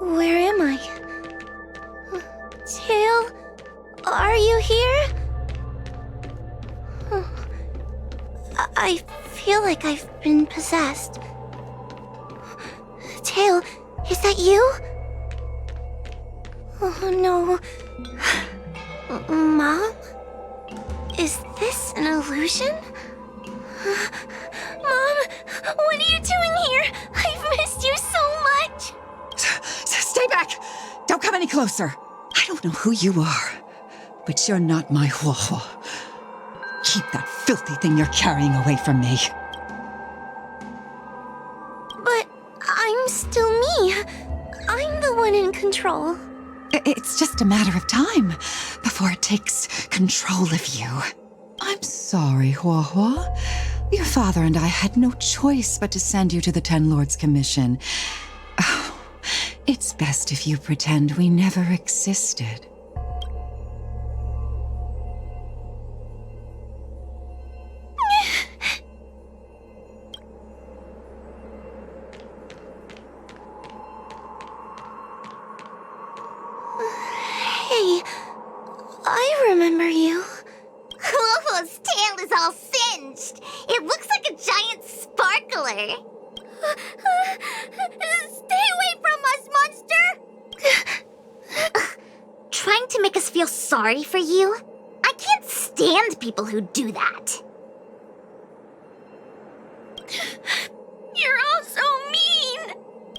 Where am I? Tail, are you here? I feel like I've been possessed. Tail, is that you? Oh no. Mom? Is this an illusion? Mom, what are you doing here? I've missed you so much. Stay back! Don't come any closer. I don't know who you are, but you're not my Huohuo. Keep that filthy thing you're carrying away from me. But I'm still me. I'm the one in control. It's just a matter of time before it takes control of you. I'm sorry, Huohuo. Your father and I had no choice but to send you to the Ten Lords Commission. Oh, it's best if you pretend we never existed. Hey, I remember you. Huohuo's tail is all singed. It looks like a giant sparkler. Stay away from us, monster! Trying to make us feel sorry for you? I can't stand people who do that. You're all so mean!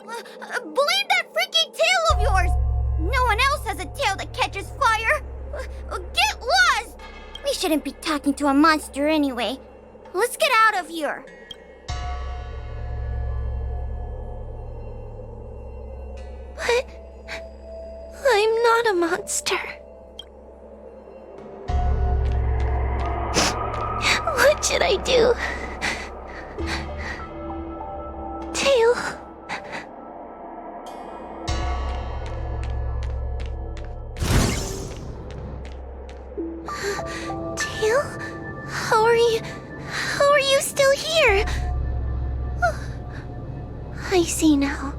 Blame that freaky tail of yours! No one else has a tail that catches fire! Get lost! We shouldn't be talking to a monster anyway. Let's get out of here. But I'm not a monster. What should I do? Tail. Tail? How are you still here? I see now.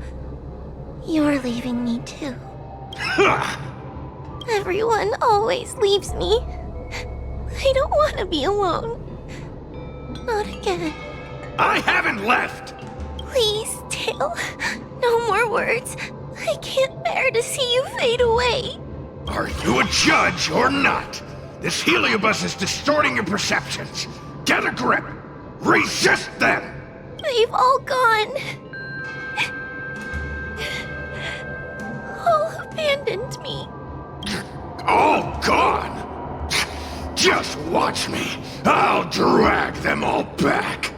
You're leaving me too. Everyone always leaves me. I don't want to be alone. Not again. I haven't left! Please, Tail. No more words. I can't bear to see you fade away. Are you a judge or not? This heliobus is distorting your perceptions. Get a grip. Resist them! They've all gone. All abandoned me. All gone? Just watch me. I'll drag them all back.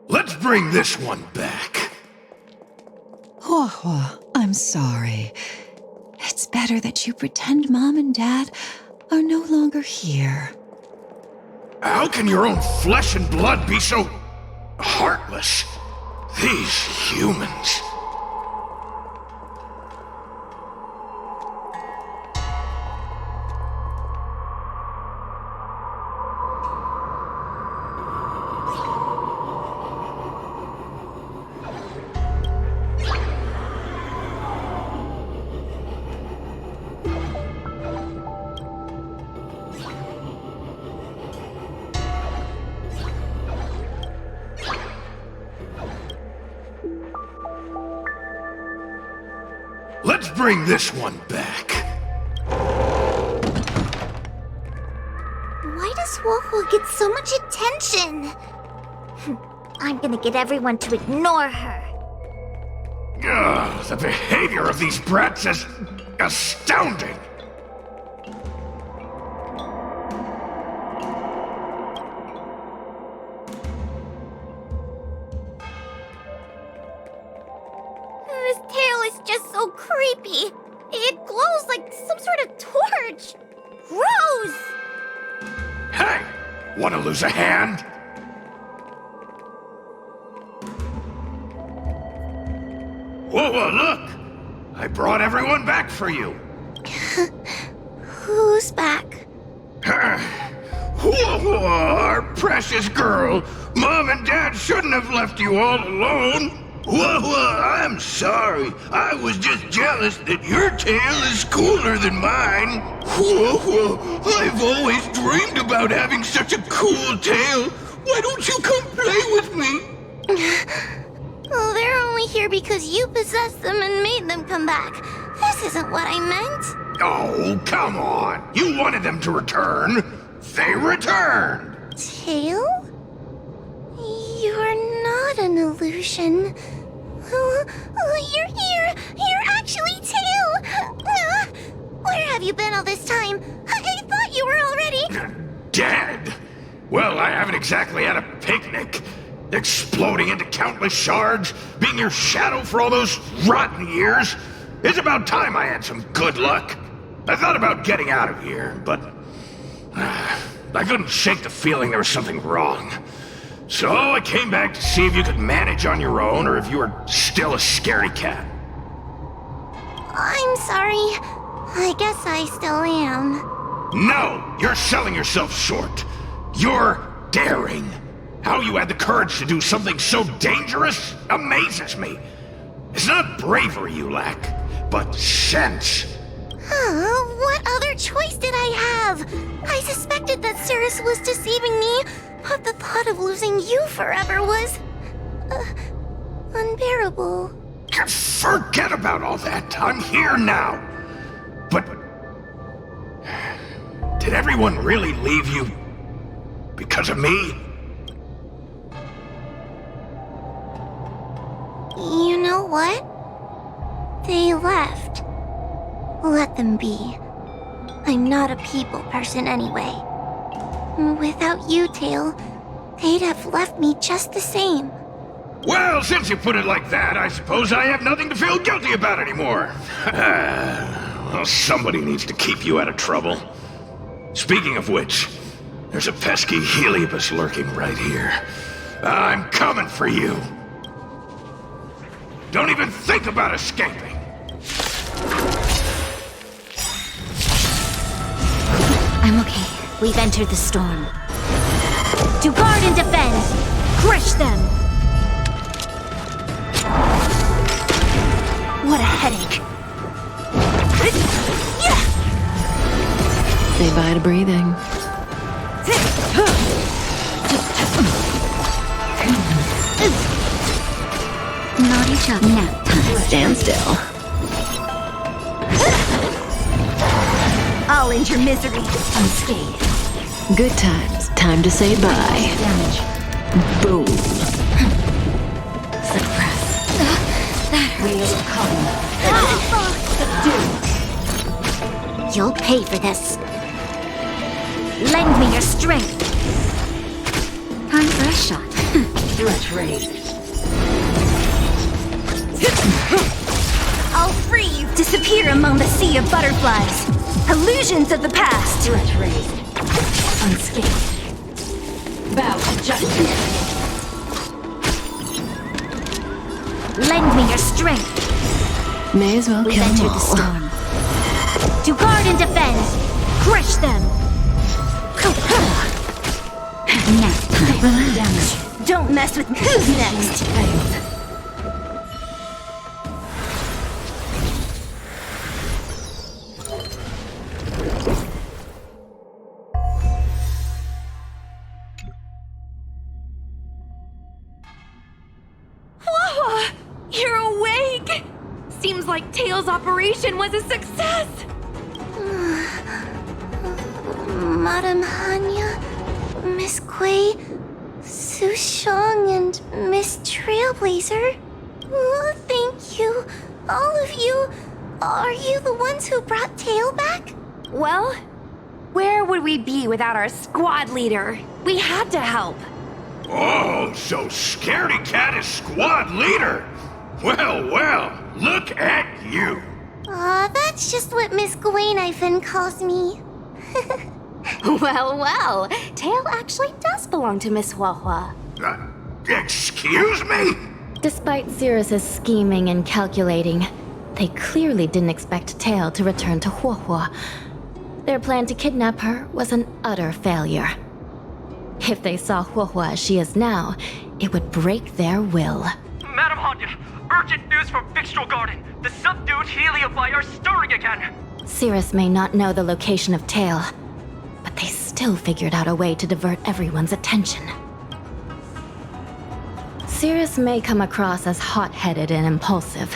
Let's bring this one back. Huohuo, I'm sorry. It's better that you pretend Mom and Dad are no longer here. How can your own flesh and blood be so heartless? These humans. Let's bring this one back. Why does Huohuo get so much attention? I'm gonna get everyone to ignore her. Ugh, the behavior of these brats is astounding. just so creepy. It glows like some sort of torch. Gross! Hey! Want to lose a hand? Whoa, look! I brought everyone back for you. Who's back? Our precious girl. Mom and Dad shouldn't have left you all alone. I'm sorry. I was just jealous that your tail is cooler than mine. I've always dreamed about having such a cool tail. Why don't you come play with me? Oh, they're only here because you possessed them and made them come back. This isn't what I meant. Oh, come on. You wanted them to return. They returned. Tail? You're not an illusion. You're here! You're actually Tail! Where have you been all this time? I thought you were already... Dead? Well, I haven't exactly had a picnic. Exploding into countless shards, being your shadow for all those rotten years. It's about time I had some good luck. I thought about getting out of here, but... I couldn't shake the feeling there was something wrong. So I came back to see if you could manage on your own, or if you were still a scaredy cat. I'm sorry. I guess I still am. No! You're selling yourself short. You're daring. How you had the courage to do something so dangerous amazes me. It's not bravery you lack, but sense. What other choice did I have? I suspected that Cirrus was deceiving me, but the thought of losing you forever was... unbearable. Forget about all that. I'm here now. But... did everyone really leave you because of me? You know what? They left. Let them be. I'm not a people person anyway. Without you, Tail, they'd have left me just the same. Well, since you put it like that, I suppose I have nothing to feel guilty about anymore. Well, somebody needs to keep you out of trouble. Speaking of which, there's a pesky Heliobus lurking right here. I'm coming for you. Don't even think about escaping. I'm okay. We've entered the storm. To guard and defend! Crush them! What a headache. Say bye to breathing. Not each other. Nap time. Stand still. I'll end your misery unscathed. Good times. Time to say bye. Damage. Boom. Suppress. Wheel of cotton. You'll pay for this. Lend me your strength. Time for a shot. Threat raised. I'll free you. Disappear among the sea of butterflies. Illusions of the past. Threat raised. Unscathed. Bow to justice. Lend me your strength. May as well We've kill them entered all. the storm. To guard and defend. Crush them. Nap time. Damage. Don't mess with me. Who's next? Whoa! You're awake! Seems like Tails' operation was a success! Madame Hanya, Miss Kuei, Sushong, and Miss Trailblazer. Oh, thank you. All of you. Are you the ones who brought Tail back? Well, where would we be without our squad leader? We had to help. Oh, so Scaredy Cat is squad leader. Well, well, look at you. Aw, that's just what Miss Gwainifin calls me. Well, well, Tail actually does belong to Miss Huahua. Excuse me? Despite Cirrus's scheming and calculating, they clearly didn't expect Tail to return to Huahua. Their plan to kidnap her was an utter failure. If they saw Huahua as she is now, it would break their will. Madam Haunted, urgent news from Victual Garden. The subdued Heliobi are stirring again. Cirrus may not know the location of Tail, but they still figured out a way to divert everyone's attention. Cirrus may come across as hot-headed and impulsive,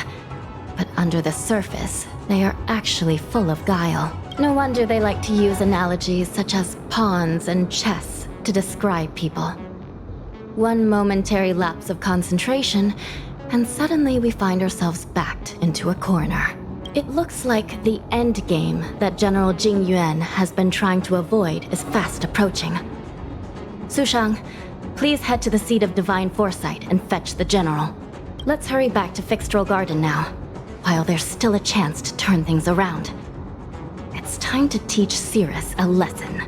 but under the surface, they are actually full of guile. No wonder they like to use analogies such as pawns and chess to describe people. One momentary lapse of concentration, and suddenly we find ourselves backed into a corner. It looks like the end game that General Jing Yuan has been trying to avoid is fast approaching. Sushang, please head to the seat of Divine Foresight and fetch the General. Let's hurry back to Fixtral Garden now, while there's still a chance to turn things around. It's time to teach Cirrus a lesson.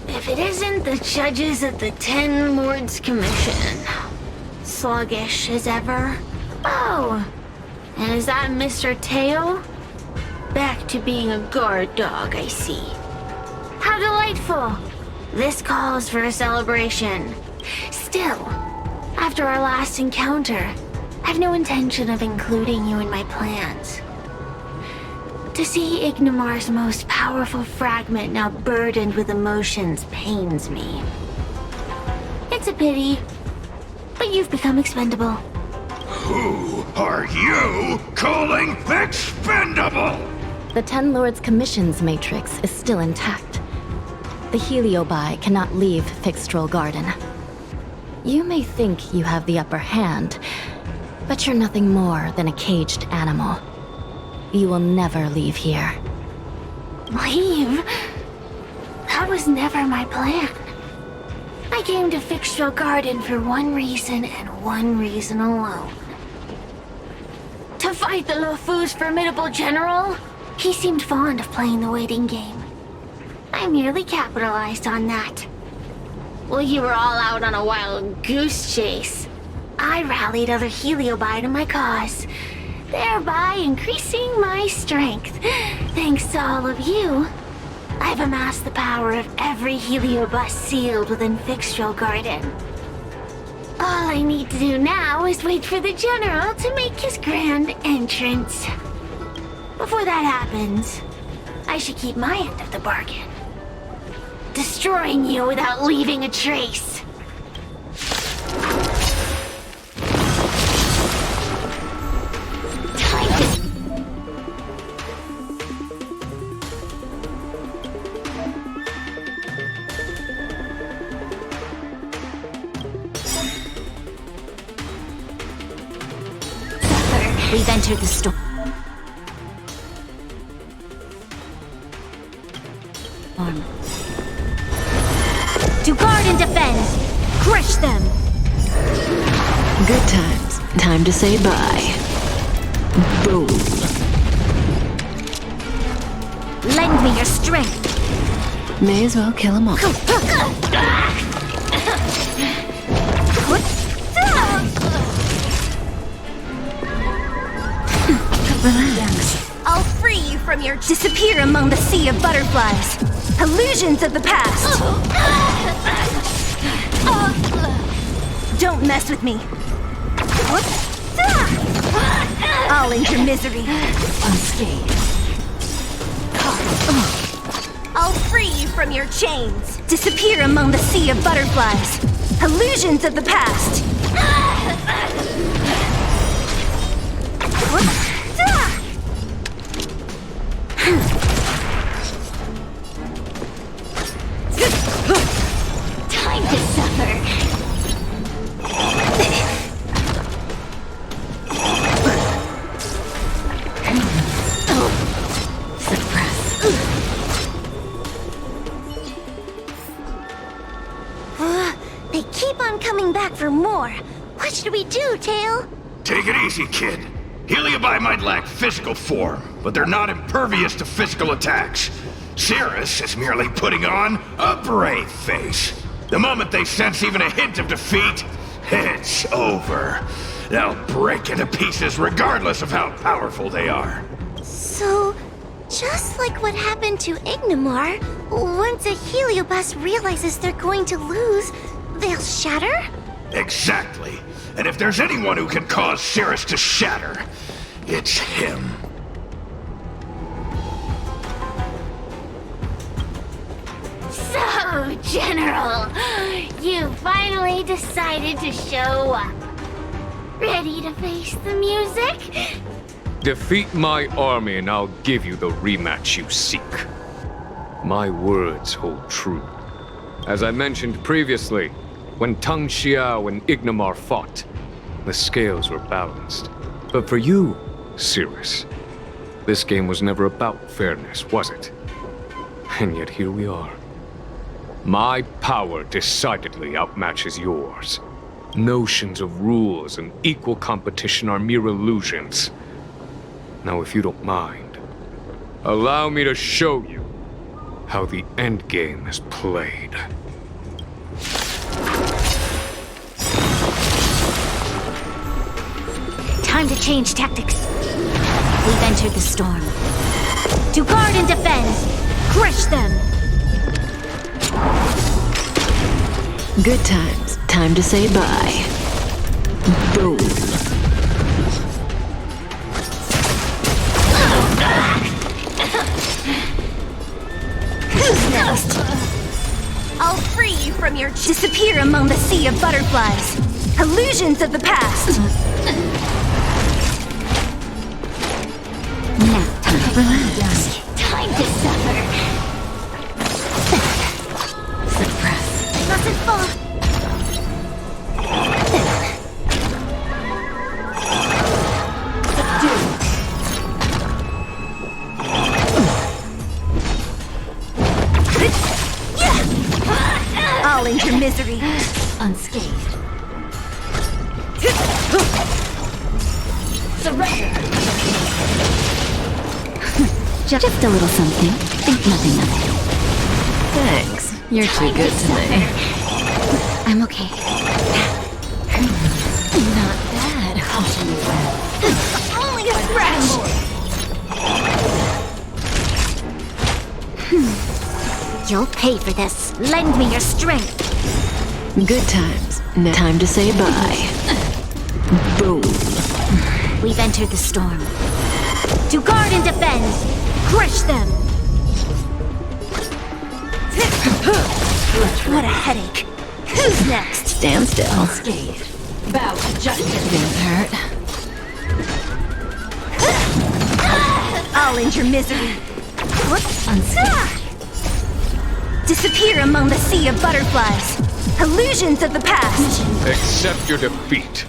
If it isn't the judges at the Ten Lords Commission. Sluggish as ever. Oh, and is that Mr. Tail? Back to being a guard dog, I see. How delightful! This calls for a celebration. Still, after our last encounter, I've no intention of including you in my plans. To see Ignimar's most powerful fragment now burdened with emotions pains me. It's a pity, but you've become expendable. Who are you calling expendable? The Ten Lords Commission's matrix is still intact. The Heliobi cannot leave Fixtral Garden. You may think you have the upper hand, but you're nothing more than a caged animal. You will never leave here. Leave? That was never my plan. I came to Fixtral Garden for one reason and one reason alone. To fight the Luofu's formidable general? He seemed fond of playing the waiting game. I merely capitalized on that. While you were all out on a wild goose chase, I rallied other Heliobi to my cause, thereby increasing my strength. Thanks to all of you, I've amassed the power of every Heliobus sealed within Fixtral Garden. All I need to do now is wait for the General to make his grand entrance. Before that happens, I should keep my end of the bargain. Destroying you without leaving a trace. We've entered the storm. To guard and defend! Crush them! Good times. Time to say bye. Boom. Lend me your strength! May as well kill them all. Relax. I'll free you from your disappear among the sea of butterflies. Illusions of the past. Don't mess with me. I'll end your misery. Unscathed. I'll free you from your chains. Disappear among the sea of butterflies. Illusions of the past. Time to suffer. Tail? Take it easy, kid. Heliobi might lack physical form, but they're not impervious to physical attacks. Cirrus is merely putting on a brave face. The moment they sense even a hint of defeat, it's over. They'll break into pieces regardless of how powerful they are. So, just like what happened to Ignimar, once a Heliobus realizes they're going to lose, they'll shatter? Exactly. And if there's anyone who can cause Cirrus to shatter, it's him. So, General, you finally decided to show up. Ready to face the music? Defeat my army and I'll give you the rematch you seek. My words hold true. As I mentioned previously, when Tang Xiao and Ignimar fought, the scales were balanced. But for you, Cirrus, this game was never about fairness, was it? And yet here we are. My power decidedly outmatches yours. Notions of rules and equal competition are mere illusions. Now, if you don't mind, allow me to show you how the endgame is played. Time to change tactics. We've entered the storm. To guard and defend! Crush them! Good times. Time to say bye. Boom. Who's next? I'll free you from your disappear among the sea of butterflies. Illusions of the past. Now, relax. Time to suffer. Suppress. Mustn't fall. I'll end your misery. Unscathed. Surrender. Just a little something. Think nothing of it. Thanks. You're too good today. I'm okay. Not bad. Only a scratch! You'll pay for this. Lend me your strength. Good times. Now time to say bye. Boom. We've entered the storm. To guard and defend! Crush them! What a headache. Who's next? Stand still. Unscathed. Bow to justice. Didn't hurt. I'll end your misery. Whoops. Unscathed. Disappear among the sea of butterflies. Illusions of the past. Accept your defeat.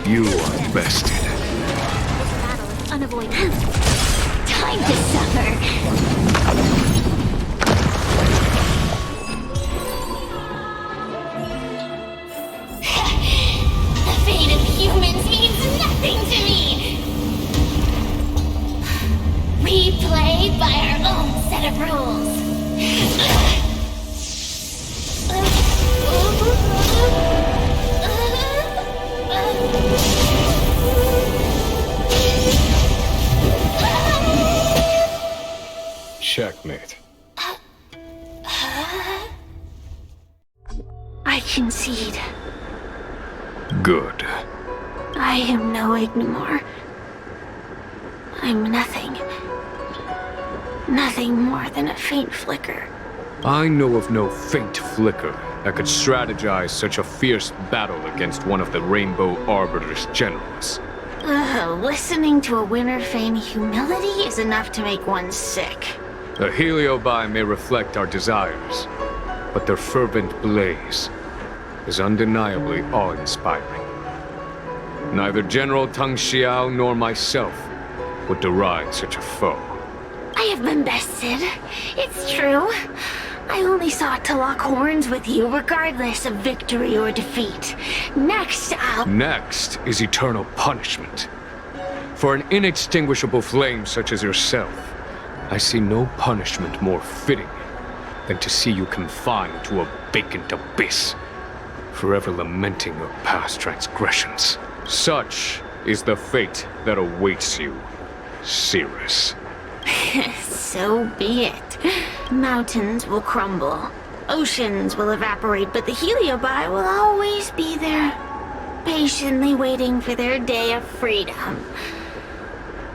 You are bested. This battle is unavoidable. Time to suffer. The fate of humans means nothing to me. We play by our own set of rules. Checkmate. I concede. Good. I am no Ignimar. I'm nothing. Nothing more than a faint flicker. I know of no faint flicker that could strategize such a fierce battle against one of the Rainbow Arbiter's generals. Listening to a winner feign humility is enough to make one sick. The Heliobi may reflect our desires, but their fervent blaze is undeniably awe-inspiring. Neither General Tang Xiao nor myself would deride such a foe. I have been bested. It's true. I only sought to lock horns with you regardless of victory or defeat. Next is eternal punishment. For an inextinguishable flame such as yourself, I see no punishment more fitting than to see you confined to a vacant abyss, forever lamenting your past transgressions. Such is the fate that awaits you, Cirrus. So be it. Mountains will crumble, oceans will evaporate, but the Heliobi will always be there, patiently waiting for their day of freedom.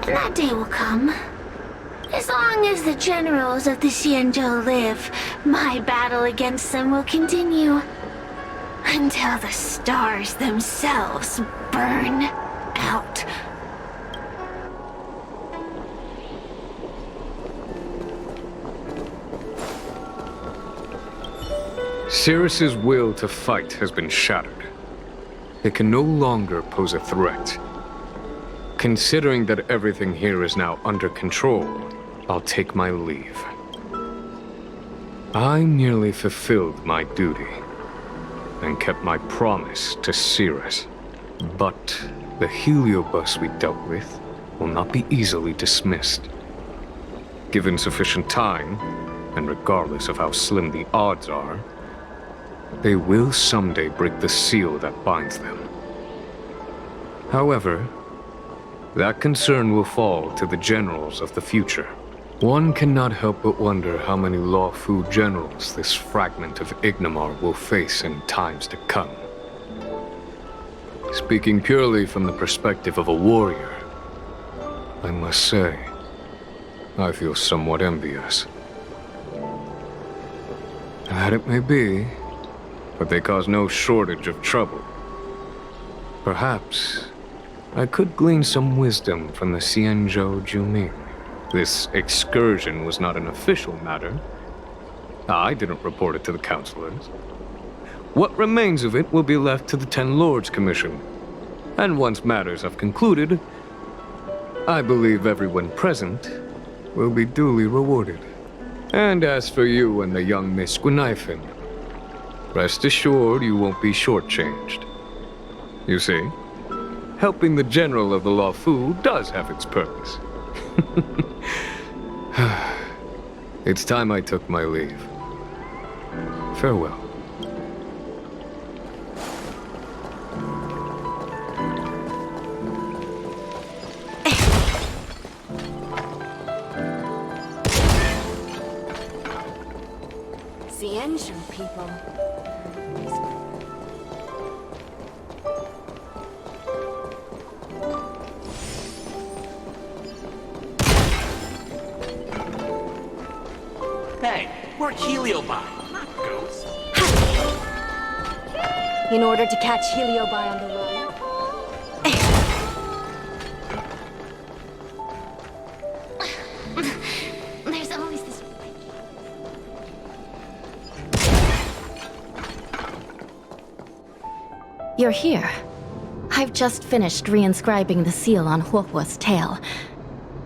And that day will come. As long as the generals of the Xianzhou live, my battle against them will continue. Until the stars themselves burn out. Cirrus's will to fight has been shattered. It can no longer pose a threat. Considering that everything here is now under control, I'll take my leave. I merely fulfilled my duty and kept my promise to Cirrus. But the heliobus we dealt with will not be easily dismissed. Given sufficient time, and regardless of how slim the odds are, they will someday break the seal that binds them. However, that concern will fall to the generals of the future. One cannot help but wonder how many Luofu generals this fragment of Ignimar will face in times to come. Speaking purely from the perspective of a warrior, I must say, I feel somewhat envious. That it may be, but they cause no shortage of trouble. Perhaps I could glean some wisdom from the Xianzhou Juming. This excursion was not an official matter. I didn't report it to the councilors. What remains of it will be left to the Ten Lords Commission. And once matters have concluded, I believe everyone present will be duly rewarded. And as for you and the young Miss Guinaifen, rest assured you won't be shortchanged. You see, helping the general of the Luofu does have its purpose. It's time I took my leave. Farewell. Xianzhou people. Hey, we're Heliobi, not ghosts. In order to catch Heliobi on the run. There's always this. You're here. I've just finished reinscribing the seal on Huohuo's tail.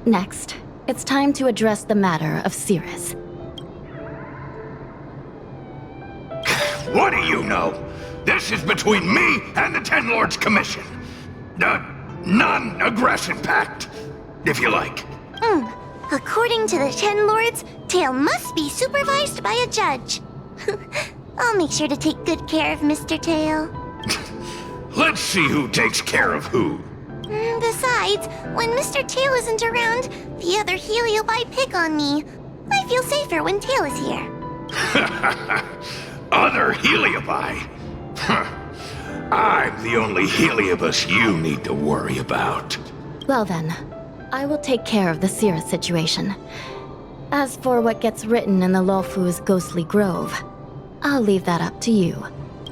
Next, it's time to address the matter of Cirrus. What do you know? This is between me and the Ten Lords Commission. The non-aggression pact, if you like. According to the Ten Lords, Tail must be supervised by a judge. I'll make sure to take good care of Mr. Tail. Let's see who takes care of who. Besides, when Mr. Tail isn't around, the other Heliobi pick on me. I feel safer when Tail is here. Other Heliobi? I'm the only Heliobus you need to worry about. Well then, I will take care of the Cirrus situation. As for what gets written in the Luofu's ghostly grove, I'll leave that up to you.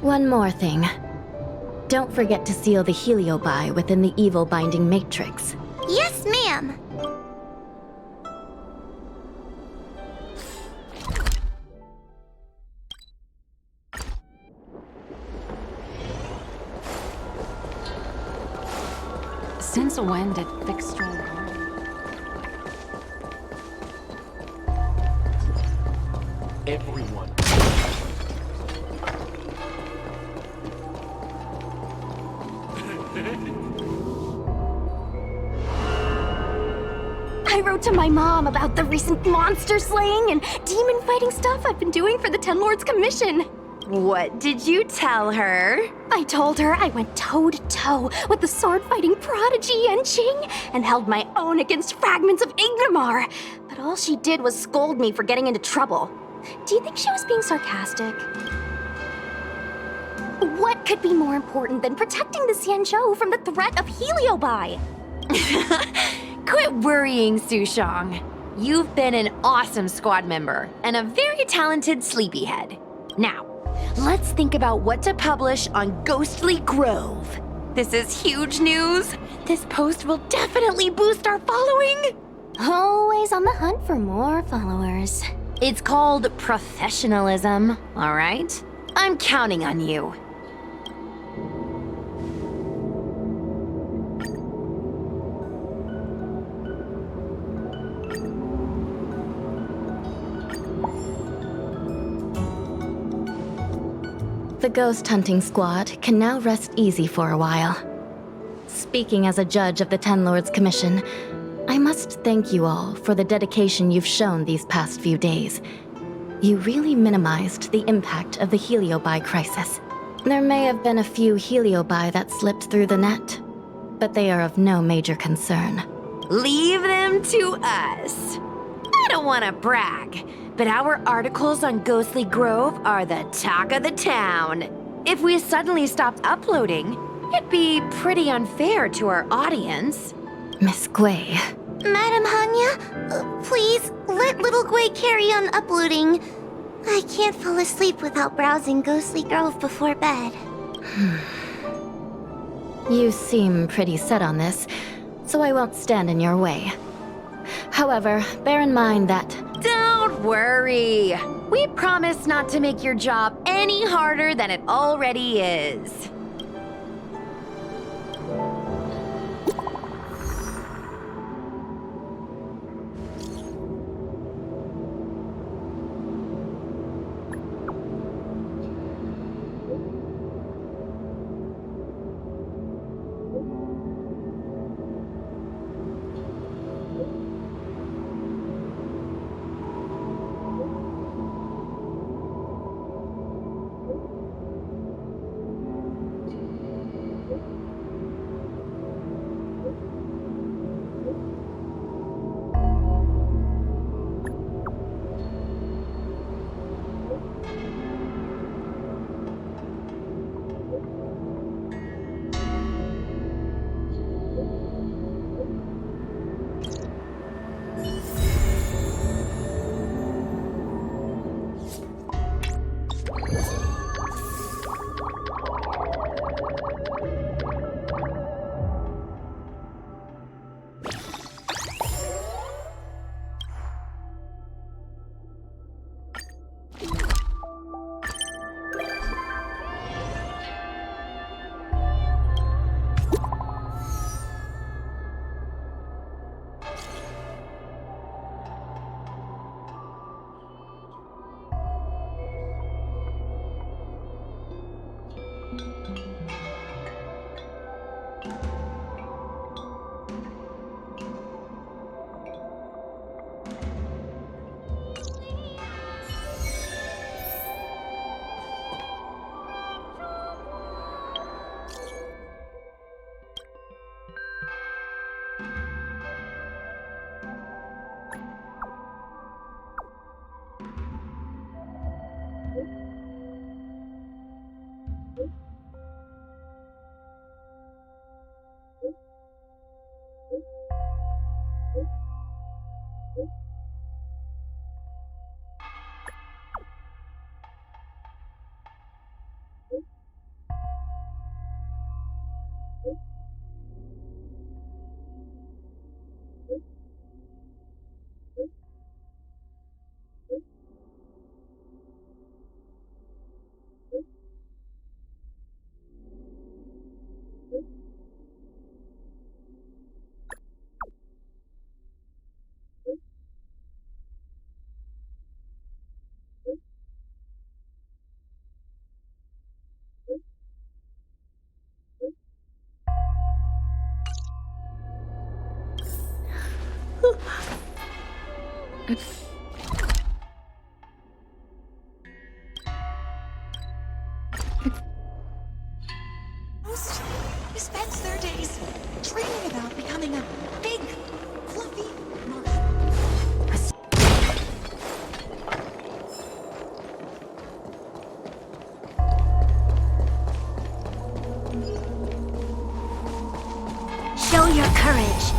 One more thing. Don't forget to seal the Heliobi within the evil binding matrix. Yes, ma'am. Since when did Fixstrom... everyone. I wrote to my mom about the recent monster slaying and demon fighting stuff I've been doing for the Ten Lords Commission. What did you tell her? I told her I went toe-to-toe with the sword-fighting prodigy Yenqing and held my own against fragments of Ignomar. But all she did was scold me for getting into trouble. Do you think she was being sarcastic? What could be more important than protecting the Xianzhou from the threat of Heliobi? Quit worrying, Sushang. You've been an awesome squad member and a very talented sleepyhead. Now, let's think about what to publish on Ghostly Grove. This is huge news. This post will definitely boost our following. Always on the hunt for more followers. It's called professionalism, all right? I'm counting on you. The ghost hunting squad can now rest easy for a while. Speaking as a judge of the Ten Lords Commission, I must thank you all for the dedication you've shown these past few days. You really minimized the impact of the Heliobi crisis. There may have been a few Heliobi that slipped through the net, but they are of no major concern. Leave them to us. I don't want to brag, but our articles on Ghostly Grove are the talk of the town. If we suddenly stopped uploading, it'd be pretty unfair to our audience. Miss Gui. Madam Hanya, please let little Gui carry on uploading. I can't fall asleep without browsing Ghostly Grove before bed. You seem pretty set on this, so I won't stand in your way. However, bear in mind that... Don't worry. We promise not to make your job any harder than it already is. Most who spends their days dreaming about becoming a big, fluffy marshmallow. Show your courage.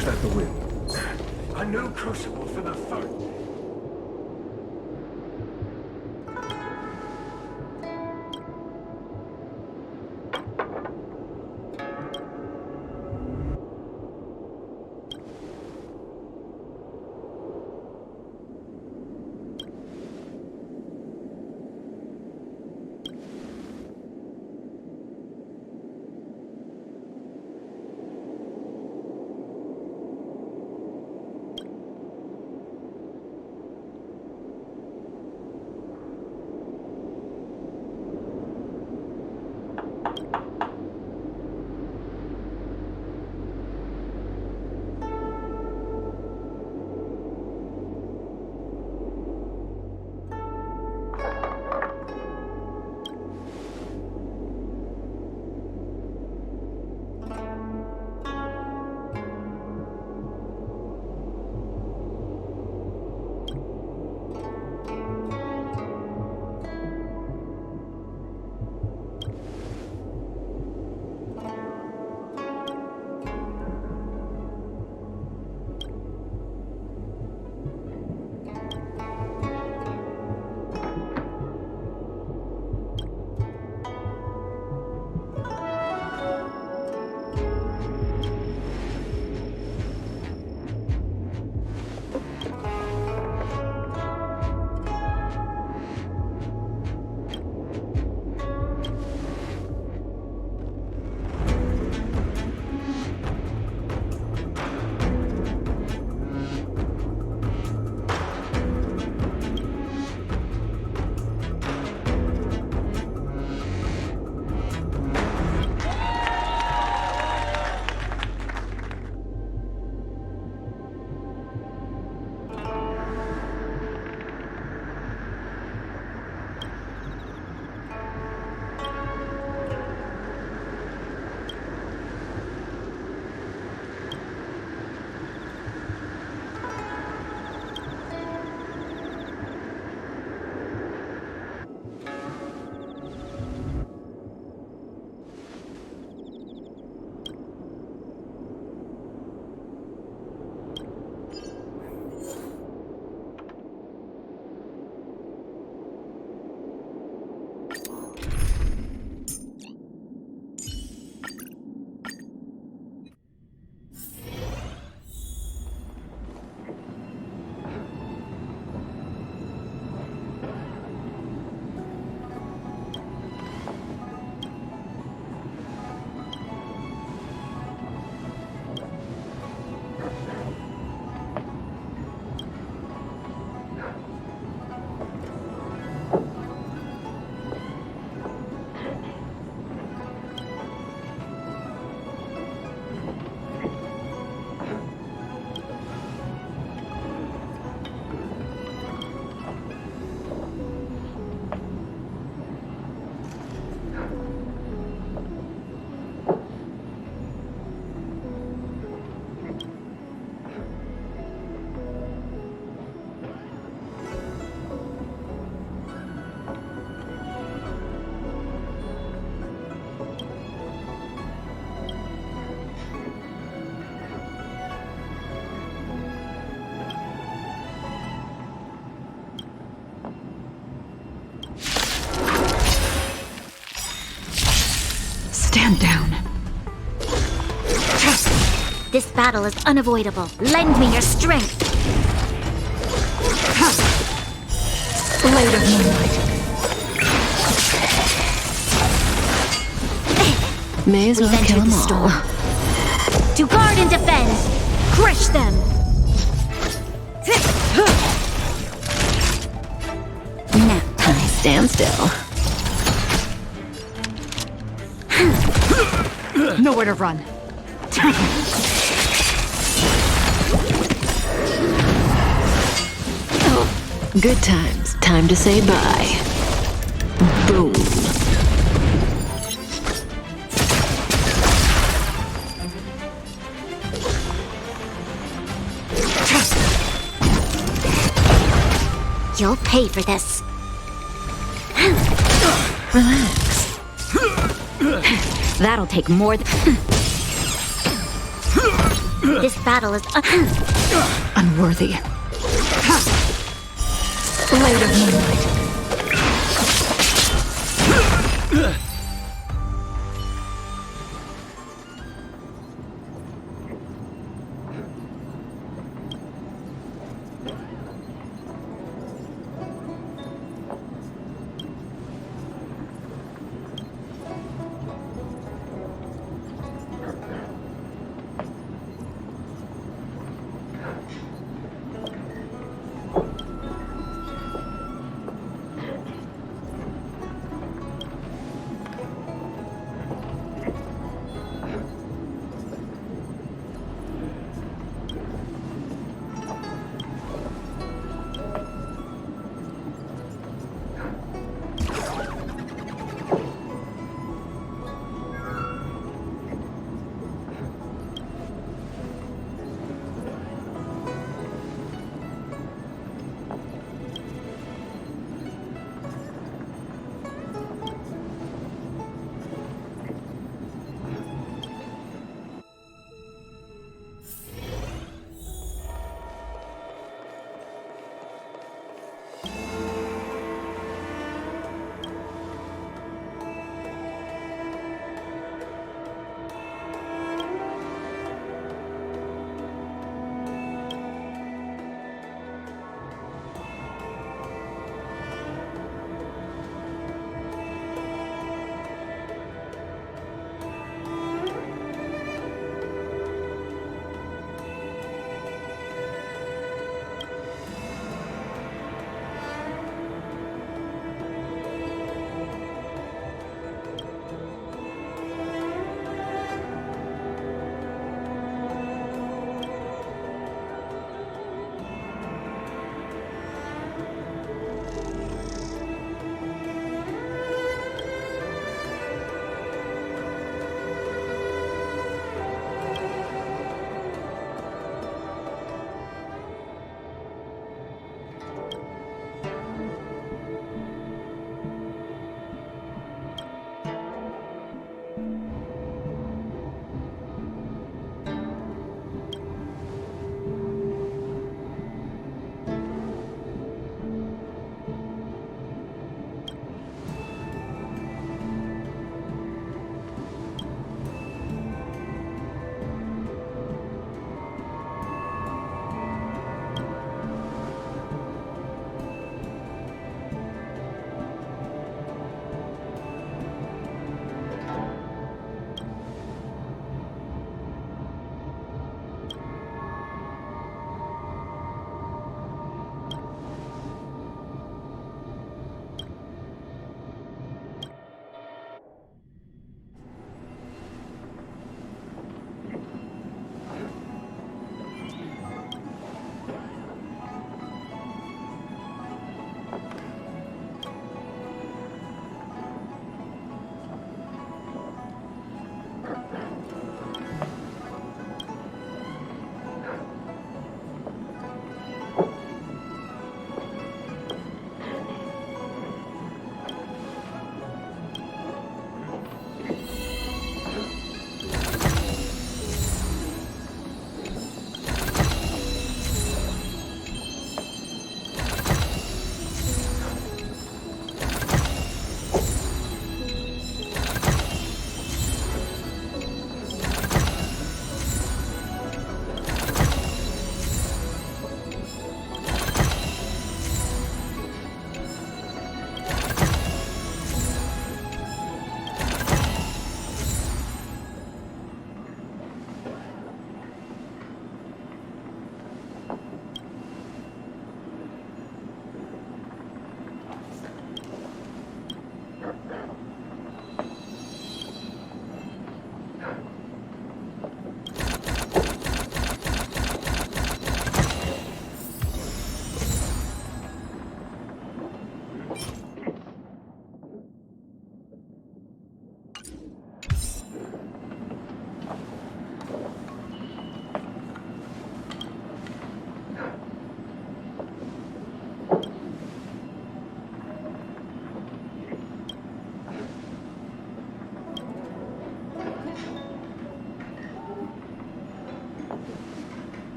Was that the wind? A new crucible for the third. Stand down. This battle is unavoidable. Lend me your strength. Blade of moonlight. May as well We've kill entered them the all. storm. To guard and defend. Crush them. Nap time. Stand still. Nowhere to run. Good times. Time to say bye. Boom. You'll pay for this. Relax. That'll take more than... This battle is Unworthy. Blade of Moonlight.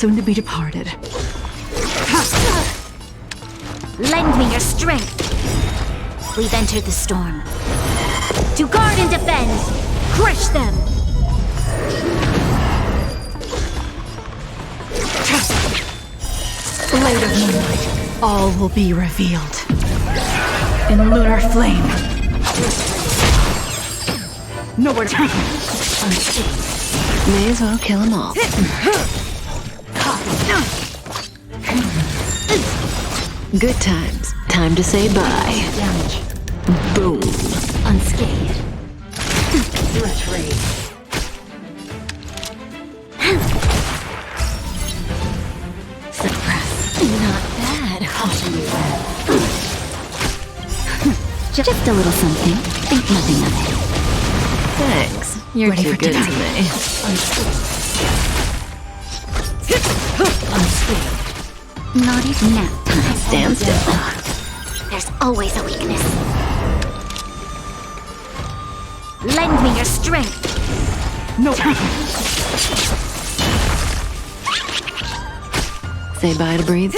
soon to be departed. Lend me your strength. We've entered the storm. To guard and defend! Crush them! Later moonlight, all will be revealed. In lunar flame. Nowhere to May as well kill them all. Good times. Time to say bye. damage. Boom. Unscathed. Let's raise. Suppress. Not bad, Just a little something. Think nothing of it. Thanks. You're Ready too for good dinner. to me. Unscathed. Not even nap time. Stand still. There's always a weakness. Lend me your strength. No. Say bye to breathe.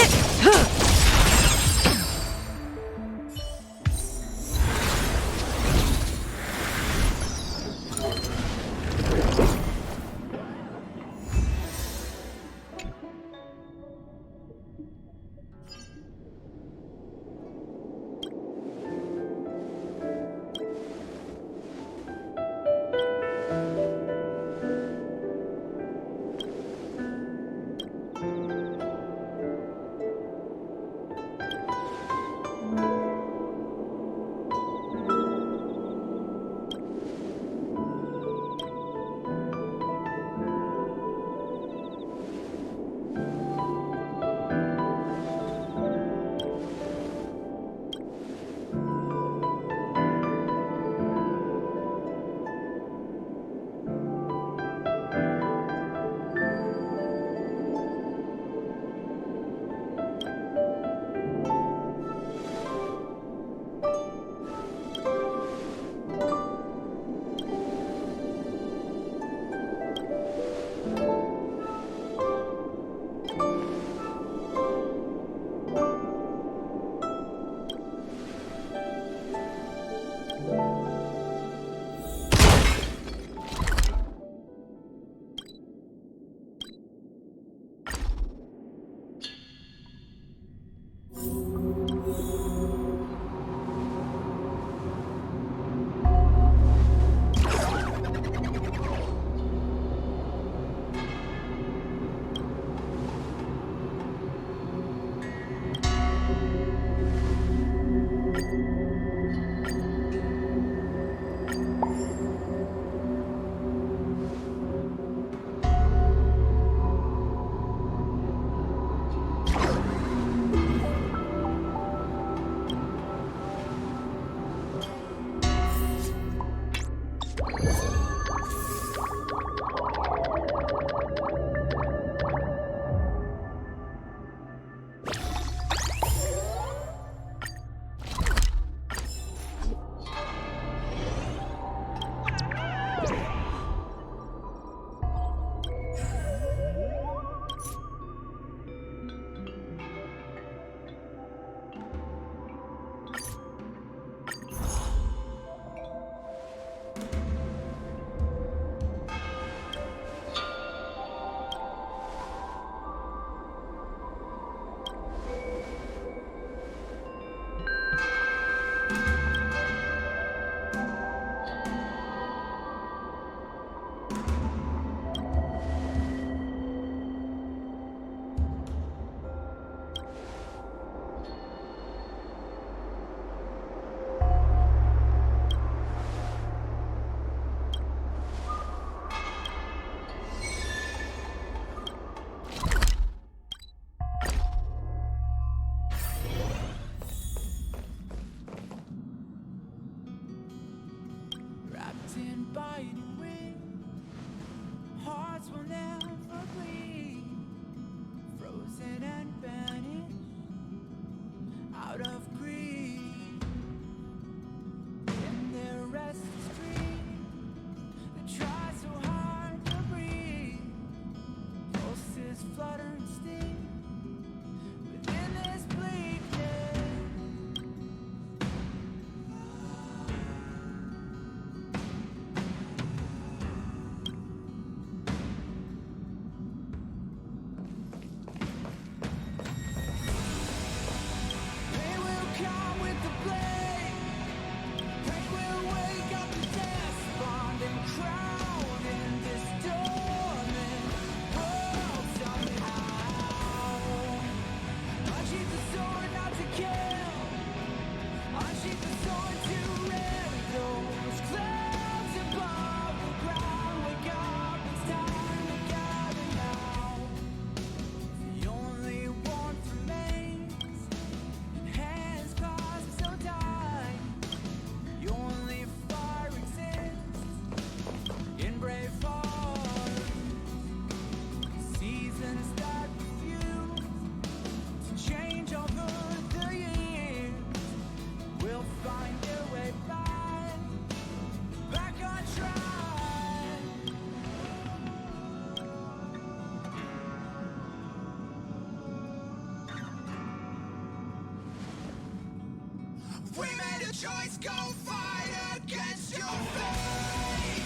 We made a choice, go fight against your fate.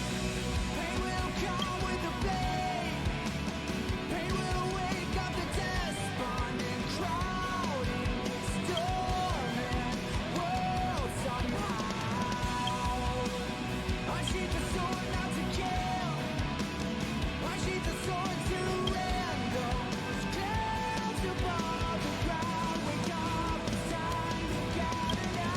Pain will come with the blade. Pain will wake up the despondent crowd in this dormant world somehow. Unsheath the sword not to kill. Unsheath the sword to end those clouds above the ground. Wake up, it's time to gather now.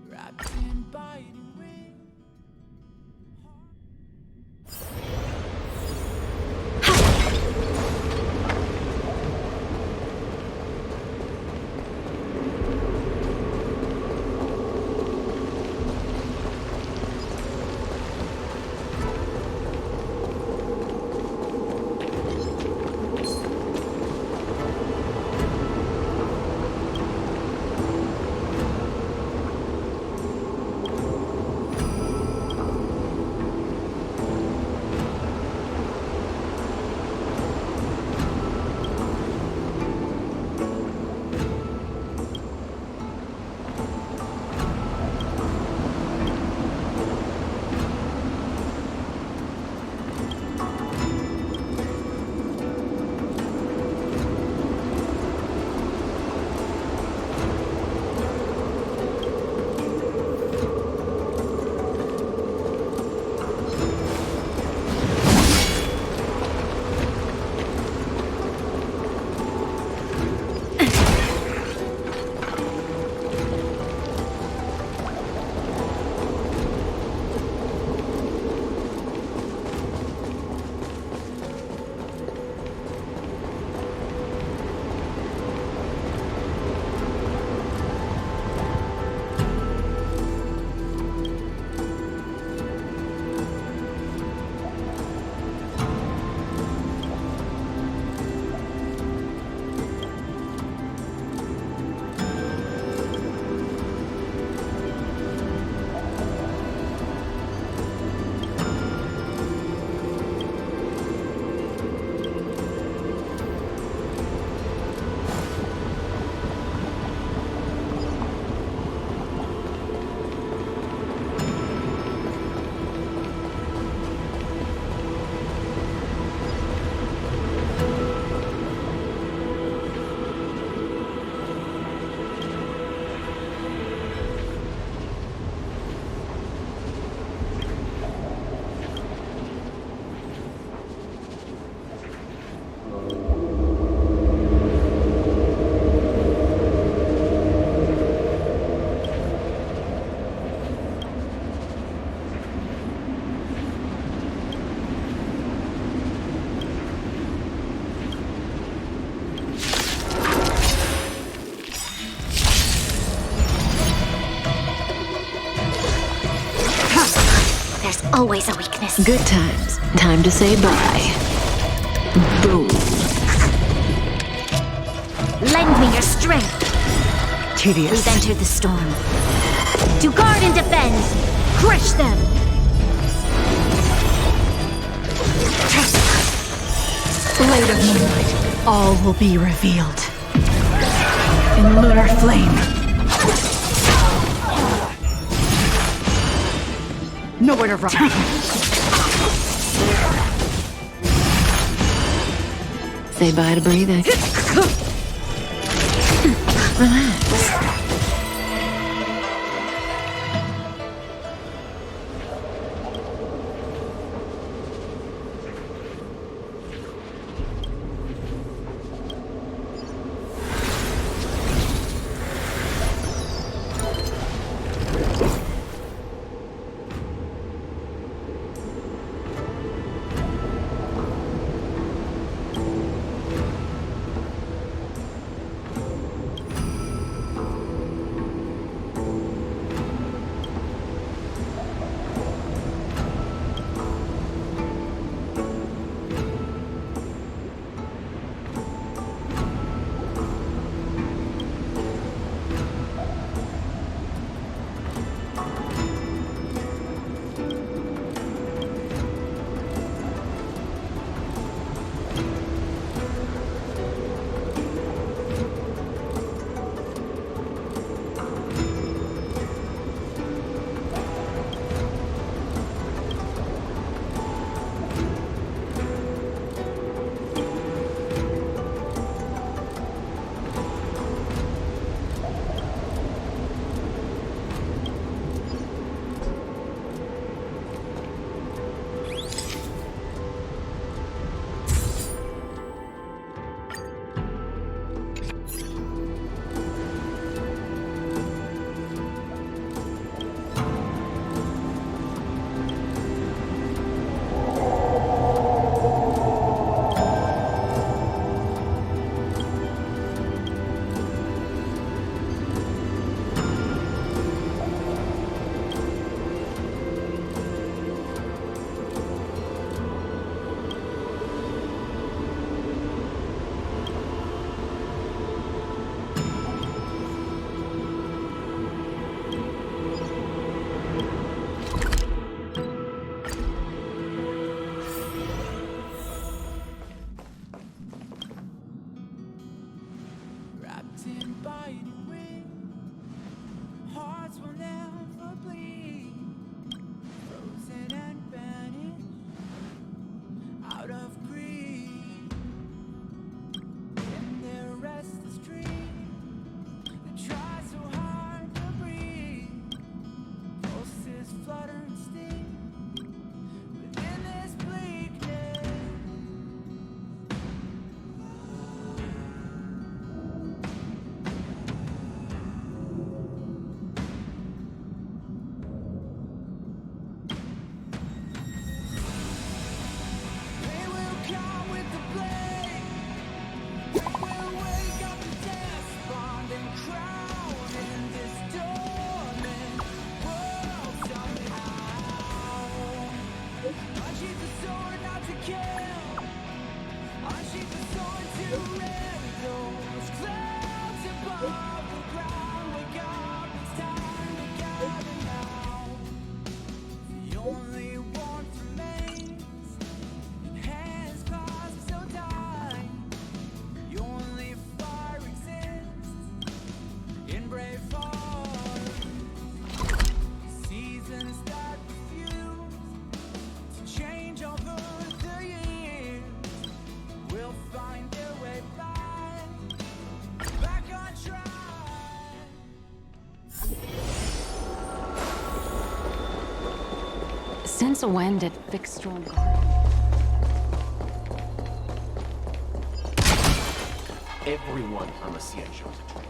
Wrapped in biting wind. There's always a weakness. Good times. Time to say bye. Boom. Lend me your strength. Tedious. We've entered the storm. To guard and defend. Crush them! Blade of moonlight, all will be revealed. In lunar flame. Nowhere to run. Say bye to breathing. Relax. Wrapped in biting wind, hearts will never bleed. Frozen and vanished out of greed. In their restless dream, they try so hard to breathe. Pulses flutter and sting within this bleakness. They will come with the blade. They will wake up the despond and crown in this dormant world somehow. Unsheath the sword not to kill. Unsheath the sword to rend those clouds above the ground. Wake up, it's time to gather now. The only warmth remains in hands clasped so tight. The only fire exists in brave hearts. Seasons that refuse to change over the years will find their way back on track. Since when did Fixstrom guard? Everyone on the CN shows a trace.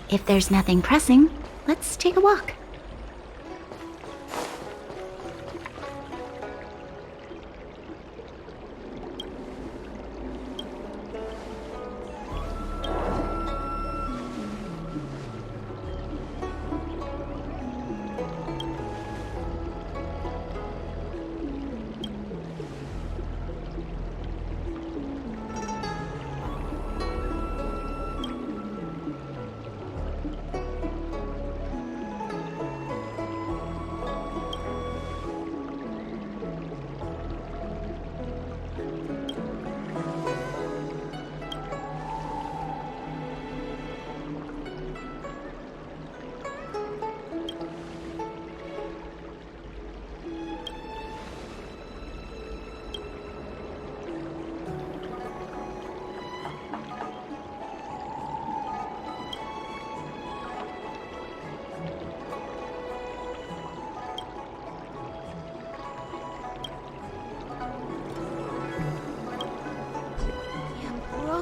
If there's nothing pressing, let's take a walk.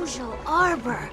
Ambrosial Arbor.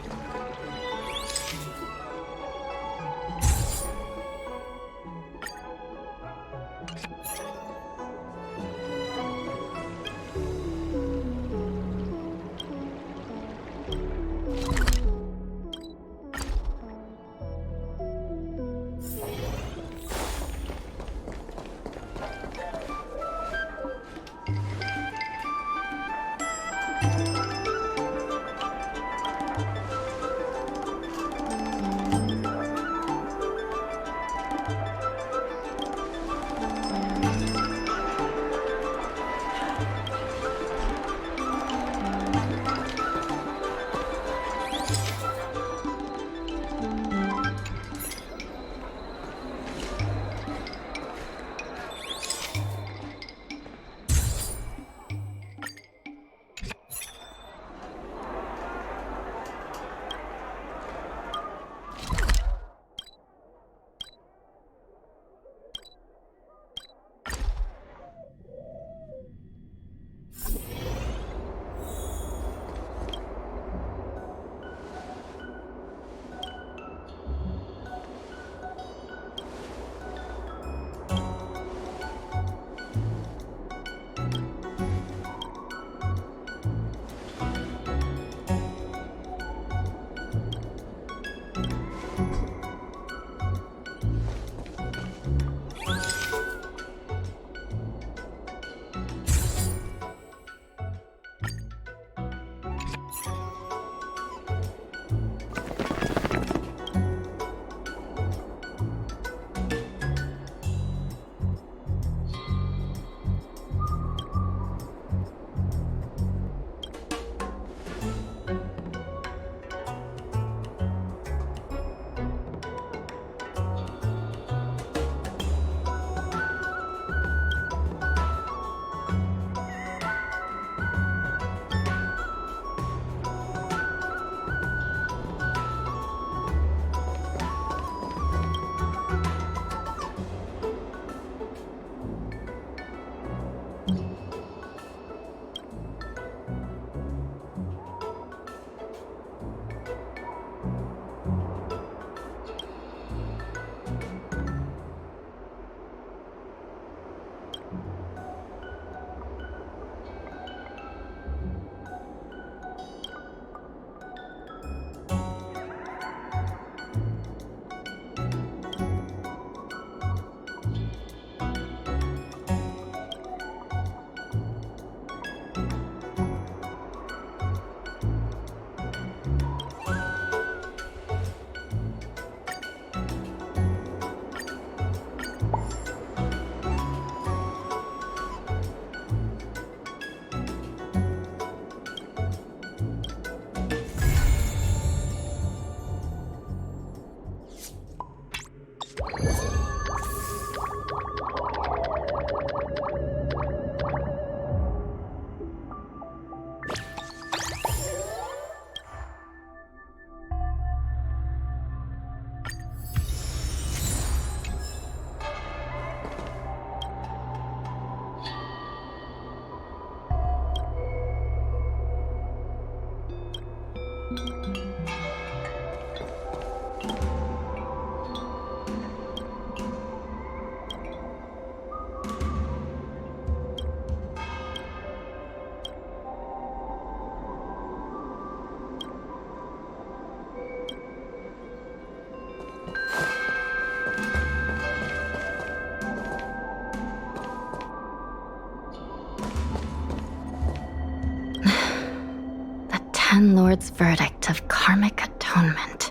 Ten Lords' verdict of karmic atonement.